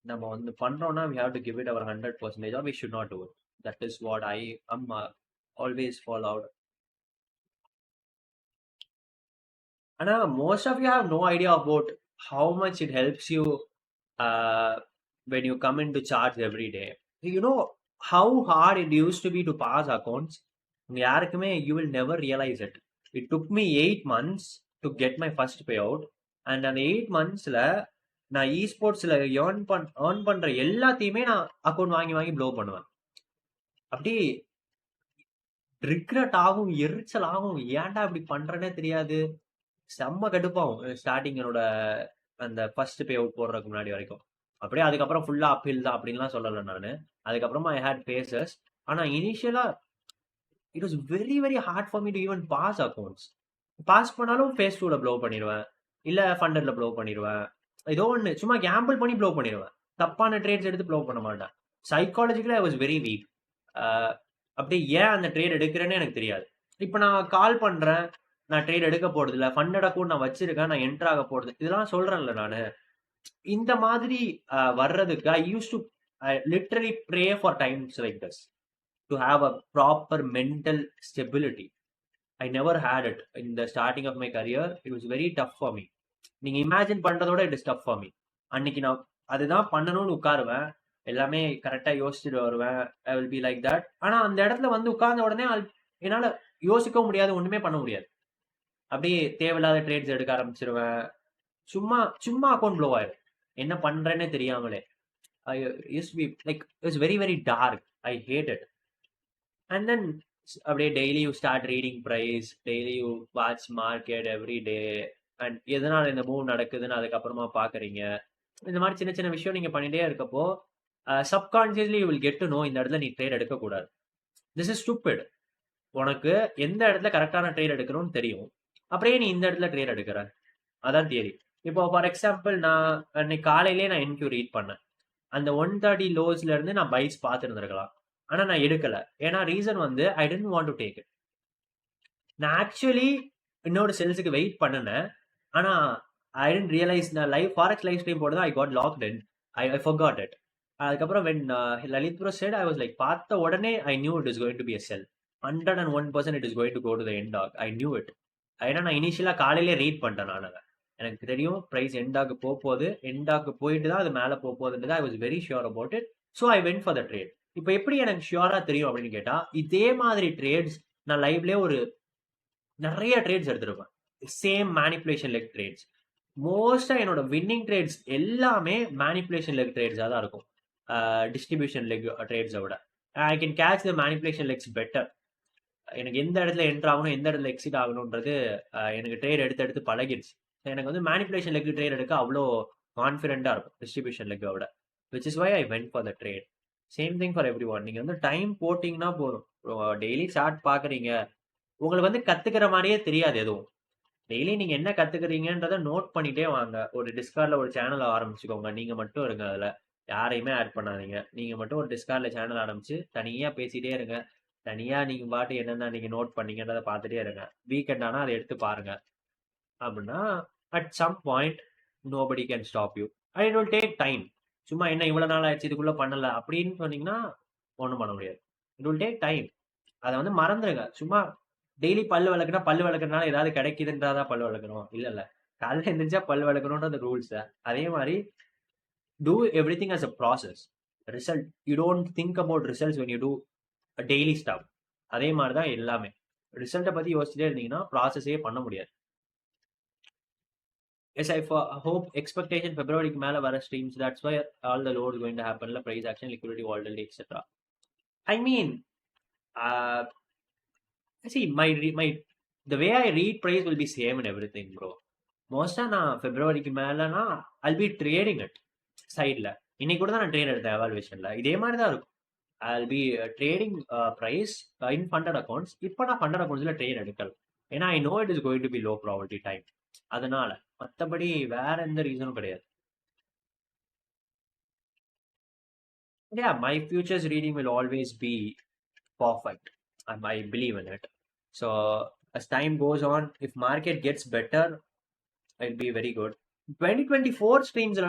நம்ம வந்து பண்றோம்னா we have to give it our 100% or we should not do it. That is what I am always followed. And most of you have no idea about how much it helps you when you come into charge every day. You know how hard it used to be to pass accounts? யாருக்குமே you will never realize it. It took me 8 months to get my first payout, and அந்த 8 monthsல நான் eSportsல earn பண்ற எல்லாத்தையுமே நான் அக்கௌண்ட் வாங்கி ப்ளோ பண்ணுவேன். அப்படி ரிக்ரெட் ஆகும், எரிச்சல் ஆகும், ஏன்டா இப்படி பண்றேன்னே தெரியாது, செம்ம கடுப்பாகும் ஸ்டார்டிங் என்னோட அந்த ஃபர்ஸ்ட் பே அவுட் போடுறதுக்கு முன்னாடி வரைக்கும். அப்படியே அதுக்கப்புறம் ஃபுல்லா அப்ஹில் தான் அப்படின்லாம் சொல்லலை நான். அதுக்கப்புறமா ஐ ஹேட் பேசஸ். ஆனா இனிஷியலா it was very very hard for me to even pass accounts. Pass பண்ணாலும் ஃபேஸ் டூல ப்ளோ பண்ணிடுவேன், இல்ல ஃபண்டர்ல ப்ளோ பண்ணிடுவேன், ஏதோ ஒன்று சும்மா கேம்பிள் பண்ணி ப்ளோ பண்ணிடுவேன். தப்பான ட்ரேட்ஸ் எடுத்து ப்ளோ பண்ண மாட்டேன். Psychologically I was very weak. அப்படி ஏன் அந்த ட்ரேட் எடுக்கிறேன்னு எனக்கு தெரியாது. இப்போ நான் கால் பண்றேன், நான் ட்ரேட் எடுக்க போறது இல்லை, ஃபண்டட் அக்கௌண்ட் நான் வச்சிருக்கேன், நான் என்டர் ஆக போறது, இதெல்லாம் சொல்றேன்ல நான். இந்த மாதிரி வர்றதுக்கு I used to literally pray for times like this to have a proper mental stability. I never had it in the starting of my career. It was very tough for me. நீங்க இமேஜின் பண்றதோட it is tough for me. அன்னைக்கு நான் அதுதான் பண்ணணும்னு உட்காருவேன், எல்லாமே கரெக்டா யோசிச்சுட்டு வருவேன். I will be like that. ஆனா அந்த இடத்துல வந்து உட்கார்ந்த உடனே என்னால யோசிக்க முடியாது, ஒண்ணுமே பண்ண முடியாது. அப்படியே தேவையில்லாத ட்ரேட்ஸ் எடுக்க ஆரம்பிச்சிருவேன். சும்மா அக்கௌண்ட் ப்ளோ ஆயிடும், என்ன பண்றேன்னே தெரியாமலே. I use be like it's very very dark. I hate it. And then அப்படியே daily you start reading price, daily you watch market every day, and எதனால இந்த மூவ் நடக்குதுன்னு அதுக்கப்புறமா பாக்குறீங்க. இந்த மாதிரி சின்ன சின்ன விஷயம் நீங்க பண்ணிட்டே இருக்கப்போ subconsciously you will get to know இந்த இடத்துல நீ ட்ரேட் எடுக்கக்கூடாது. This is stupid. உனக்கு எந்த இடத்துல கரெக்டான ட்ரேட் எடுக்கணும்னு தெரியும், அப்படியே நீ இந்த இடத்துல ட்ரேட் எடுக்கிற, அதான் தியரி. இப்போ ஃபார் எக்ஸாம்பிள் நான் அன்னைக்கு காலையிலே நான் என்கியூ ரீட் பண்ணேன். அந்த 130 லோஸ்ல இருந்து நான் பைஸ் பார்த்துருந்துருக்கலாம், ஆனா நான் எடுக்கல. ஏன்னா ரீசன் வந்து I didn't want to take it. நான் ஆக்சுவலி இன்னொரு செல்ஸுக்கு வெயிட் பண்ணினேன், ஆனா ஐ டென்ட் ரியலைஸ். நான் ஃபாரெக்ஸ் லைவ் ஸ்ட்ரீம் போடுறது I got locked in. I forgot it. அதுக்கப்புறம் when Lalit bro said, I was like, பார்த்த உடனே I knew it is going to be a sell. 101% it is going to go to the end dog. I knew it. ஏன்னா நான் இனிஷியலா காலையிலே ரீட் பண்ணிட்டேன். நான் அதை எனக்கு தெரியும் ப்ரைஸ் எண்டாக்கு போகுது, எண்டாக்கு போயிட்டு தான் அது மேலே போகுதுன்றது. I was very sure about it. So I went for the trade. இப்போ எப்படி எனக்கு ஷியோரா தெரியும் அப்படின்னு கேட்டா, இதே மாதிரி ட்ரேட்ஸ் நான் லைவ்லேயே நிறைய ட்ரேட்ஸ் எடுத்திருப்பேன். Same manipulation leg trades. மோஸ்டா என்னோட வின்னிங் ட்ரேட்ஸ் எல்லாமே மேனிப்புலேஷன் லெக் ட்ரேட்ஸாக தான் இருக்கும், டிஸ்ட்ரிபியூஷன் லெக் ட்ரேட்ஸை விட. I can catch the manipulation legs better. எனக்கு எந்த இடத்துல என்ட்ரு ஆகணும், எந்த இடத்துல எக்ஸிட் ஆகணுன்றது எனக்கு ட்ரேட் எடுத்து எடுத்து பழகிடுச்சு. எனக்கு வந்து மேனிப்புலேஷன் லெக் ட்ரேட் எடுக்க அவ்வளோ கான்ஃபிடென்ட்டாக இருக்கும் டிஸ்ட்ரிபியூஷன் லெக்கை விட. Which is why I went for the trade. Same thing for every one. நீங்கள் வந்து டைம் போட்டிங்கன்னா போதும். டெய்லி சார்ட் பார்க்குறீங்க, உங்களுக்கு வந்து கற்றுக்கிற மாதிரியே தெரியாது எதுவும். டெய்லி நீங்கள் என்ன கற்றுக்குறீங்கன்றதை நோட் பண்ணிட்டே வாங்க. ஒரு டிஸ்கார்டில் ஒரு சேனல் ஆரம்பிச்சுக்கோங்க. நீங்கள் மட்டும் இருங்க அதில், யாரையுமே ஆட் பண்ணாதீங்க. நீங்கள் மட்டும் ஒரு டிஸ்கார்டில் சேனல் ஆரம்பிச்சு தனியாக பேசிகிட்டே இருங்க. தனியாக நீங்கள் பாட்டு என்னென்ன நீங்கள் நோட் பண்ணீங்கன்றதை பார்த்துட்டே இருங்க. வீக்கெண்ட் ஆனால் அதை எடுத்து பாருங்க. அப்படின்னா at some point nobody can stop you. And it will take time. சும்மா என்ன இவ்வளோ நாள் ஆயிடுச்சு இதுக்குள்ளே பண்ணலை அப்படின்னு சொன்னீங்கன்னா ஒன்றும் பண்ண முடியாது. It will take time. அதை வந்து மறந்துடுங்க. சும்மா டெய்லி பல்லு விளக்குனா பல்லு விளக்குறதுனால ஏதாவது கிடைக்குதுன்றதா பல்லு விளக்கணும் இல்ல இல்ல. காலையில எழுந்திரிச்சா பல்லு விளக்கணும்ன்றது ரூல்ஸ். அதே மாதிரி do every thing as a process. Result, you don't think about results when you do daily stop. அதே மாதிரி தான் எல்லாமே. ரிசல்ட்டை பத்தி யோசிச்சுட்டே இருந்தீங்கன்னா ப்ராசஸே பண்ண முடியாது. எஸ் ஐ ஹோப் எக்ஸ்பெக்டேஷன் பிப்ரவரிக்கு மேல வர streams, that's why all the load going to ஹேப்பன்ல, price action, liquidity, volatility etcetera. I mean see my the way I read price will be same in everything, bro. மோஸ்டா நான் பிப்ரவரிக்கு மேலனா I'll be trading it சைட்ல. இன்னைக்கு கூட தான் நான் ட்ரேட் எடுத்தேன் எவாலுவேஷன்ல. இதே மாதிரி தான் இருக்கும். I'll be trading price in funded accounts. இப்போ நான் funded accountsல ட்ரேட் எடுக்கல. ஏன்னா I know it is going to be low probability time. அதனால மற்றபடி வேற எந்த ரீசனும் கிடையாது. Yeah, my futures reading will always be perfect. I believe in it. So as time goes on, if market gets better, it'll be very good. 2024 streams,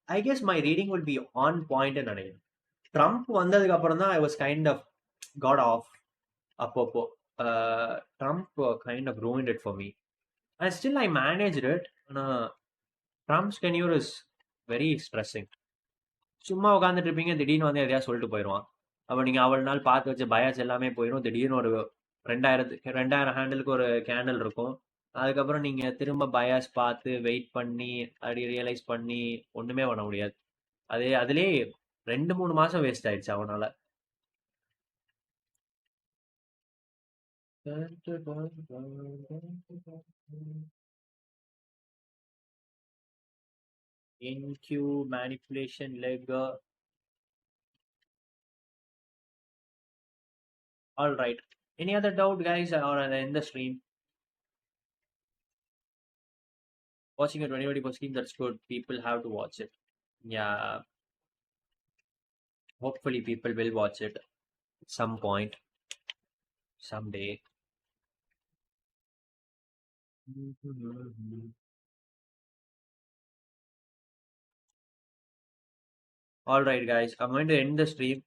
I guess my reading will be on point. And Trump வந்ததுக்கு அப்புறம் தான் I was kind of got off. அப்பப்போ Trump kind of ruined it for me. And still I managed it. Trump's tenure is very stressing. சும்மா உட்காந்துட்டு இருப்பீங்க, திடீர்னு வந்து எதையா சொல்லிட்டு போயிடுவான். அப்போ நீங்கள் அவ்வளோ நாள் பார்த்து வச்ச பயாஸ் எல்லாமே போயிடும். திடீர்னு ஒரு 2000 ஹேண்டிலுக்கு ஒரு கேண்டில் இருக்கும். அதுக்கப்புறம் நீங்கள் திரும்ப பயாஸ் பார்த்து வெயிட் பண்ணி அப்படி ரியலைஸ் பண்ணி ஒன்றுமே பண்ண முடியாது. அதுலேயே 2-3 மாதம் வேஸ்ட் ஆயிடுச்சு அவனால. NQ manipulation leg. All right. Any other doubt, guys, or in the stream? Watching a 2020 stream, that's good. People have to watch it. Yeah. Hopefully, people will watch it at some point, someday. All right, guys. I'm going to end the stream.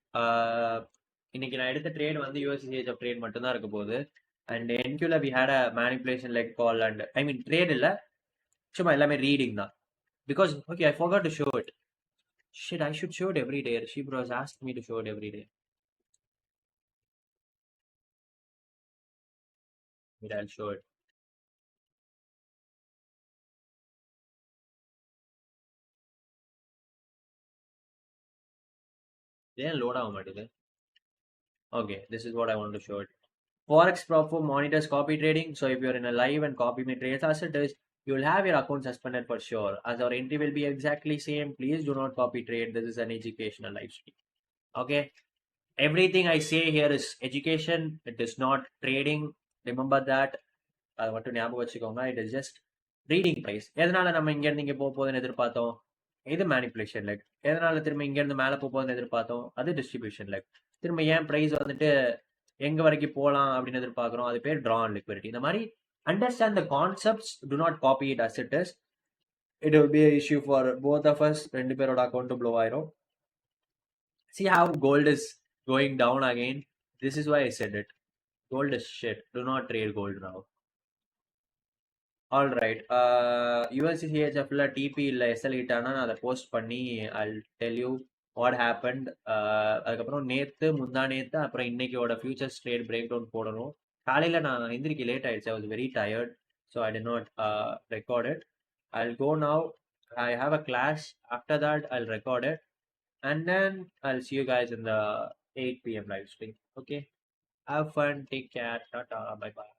இன்னைக்கு நான் எடுத்த ட்ரேட் வந்து USCHF ட்ரேட் மட்டும் தான் இருக்க போகுது. அண்ட் NQல we had a manipulation leg call and I mean trade இல்ல, சும்மா எல்லாமே ரீடிங் தான். Because okay, I forgot to show it. Shit, I should show it every day. She bros asked me to show it every day. Wait, I'll show it. ஏன் லோட் ஆக மாட்டேது? Okay, this is what I want to show it. Forex platform monitors copy trading. So if you're in a live and copy me trades as it is, you will have your account suspended for sure. As our entry will be exactly same, please do not copy trade. This is an educational live stream. Okay, everything I say here is education. It is not trading. Remember that. அதை மட்டும் ஞாபகம் வச்சுக்கோங்க. It is just reading price. எதனால நம்ம இங்கேருந்து இங்கே போக போகுதுன்னு எதிர்பார்த்தோம்? இது மேனிப்புலேஷன் லெக். எதனால திரும்ப இங்கேருந்து மேலே போக போகுதுன்னு எதிர்பார்த்தோம்? அது டிஸ்ட்ரிபியூஷன் லெக். திரும்ப ஏன் ப்ரைஸ் வந்துட்டு எங்க வரைக்கும் போகலாம் அப்படின்னு எதிர்பார்க்குறோம்? அது பேர் ட்ரா அண்ட் லிக்விடிட்டி. இந்த மாதிரி understand the concepts, to not copy it as it is. It will be issue for both of us. ரெண்டு பேரோட அக்கௌண்ட்டும் ப்ளோ ஆயிரும். See how gold is going down again. This is why I said it. Gold is shit. Do not trade gold now. All right. USCHFல TP இல்லை SL ஹிட்டானா நான் அதை போஸ்ட் பண்ணி I'll tell you what happened. அதுக்கப்புறம் முந்தா நேத்து அப்புறம் இன்னைக்கோட ஃபியூச்சர்ஸ் ட்ரேட் பிரேக் டவுன் போடணும். காலையில் நான் எந்திரிக்க லேட் ஆயிடுச்சு. I was very tired, so I did not record it. I'll go now. I have a class. After that, I'll record it. And then I'll see you guys in the 8 p.m. live stream. Okay? Have fun, take care, tata, bye by.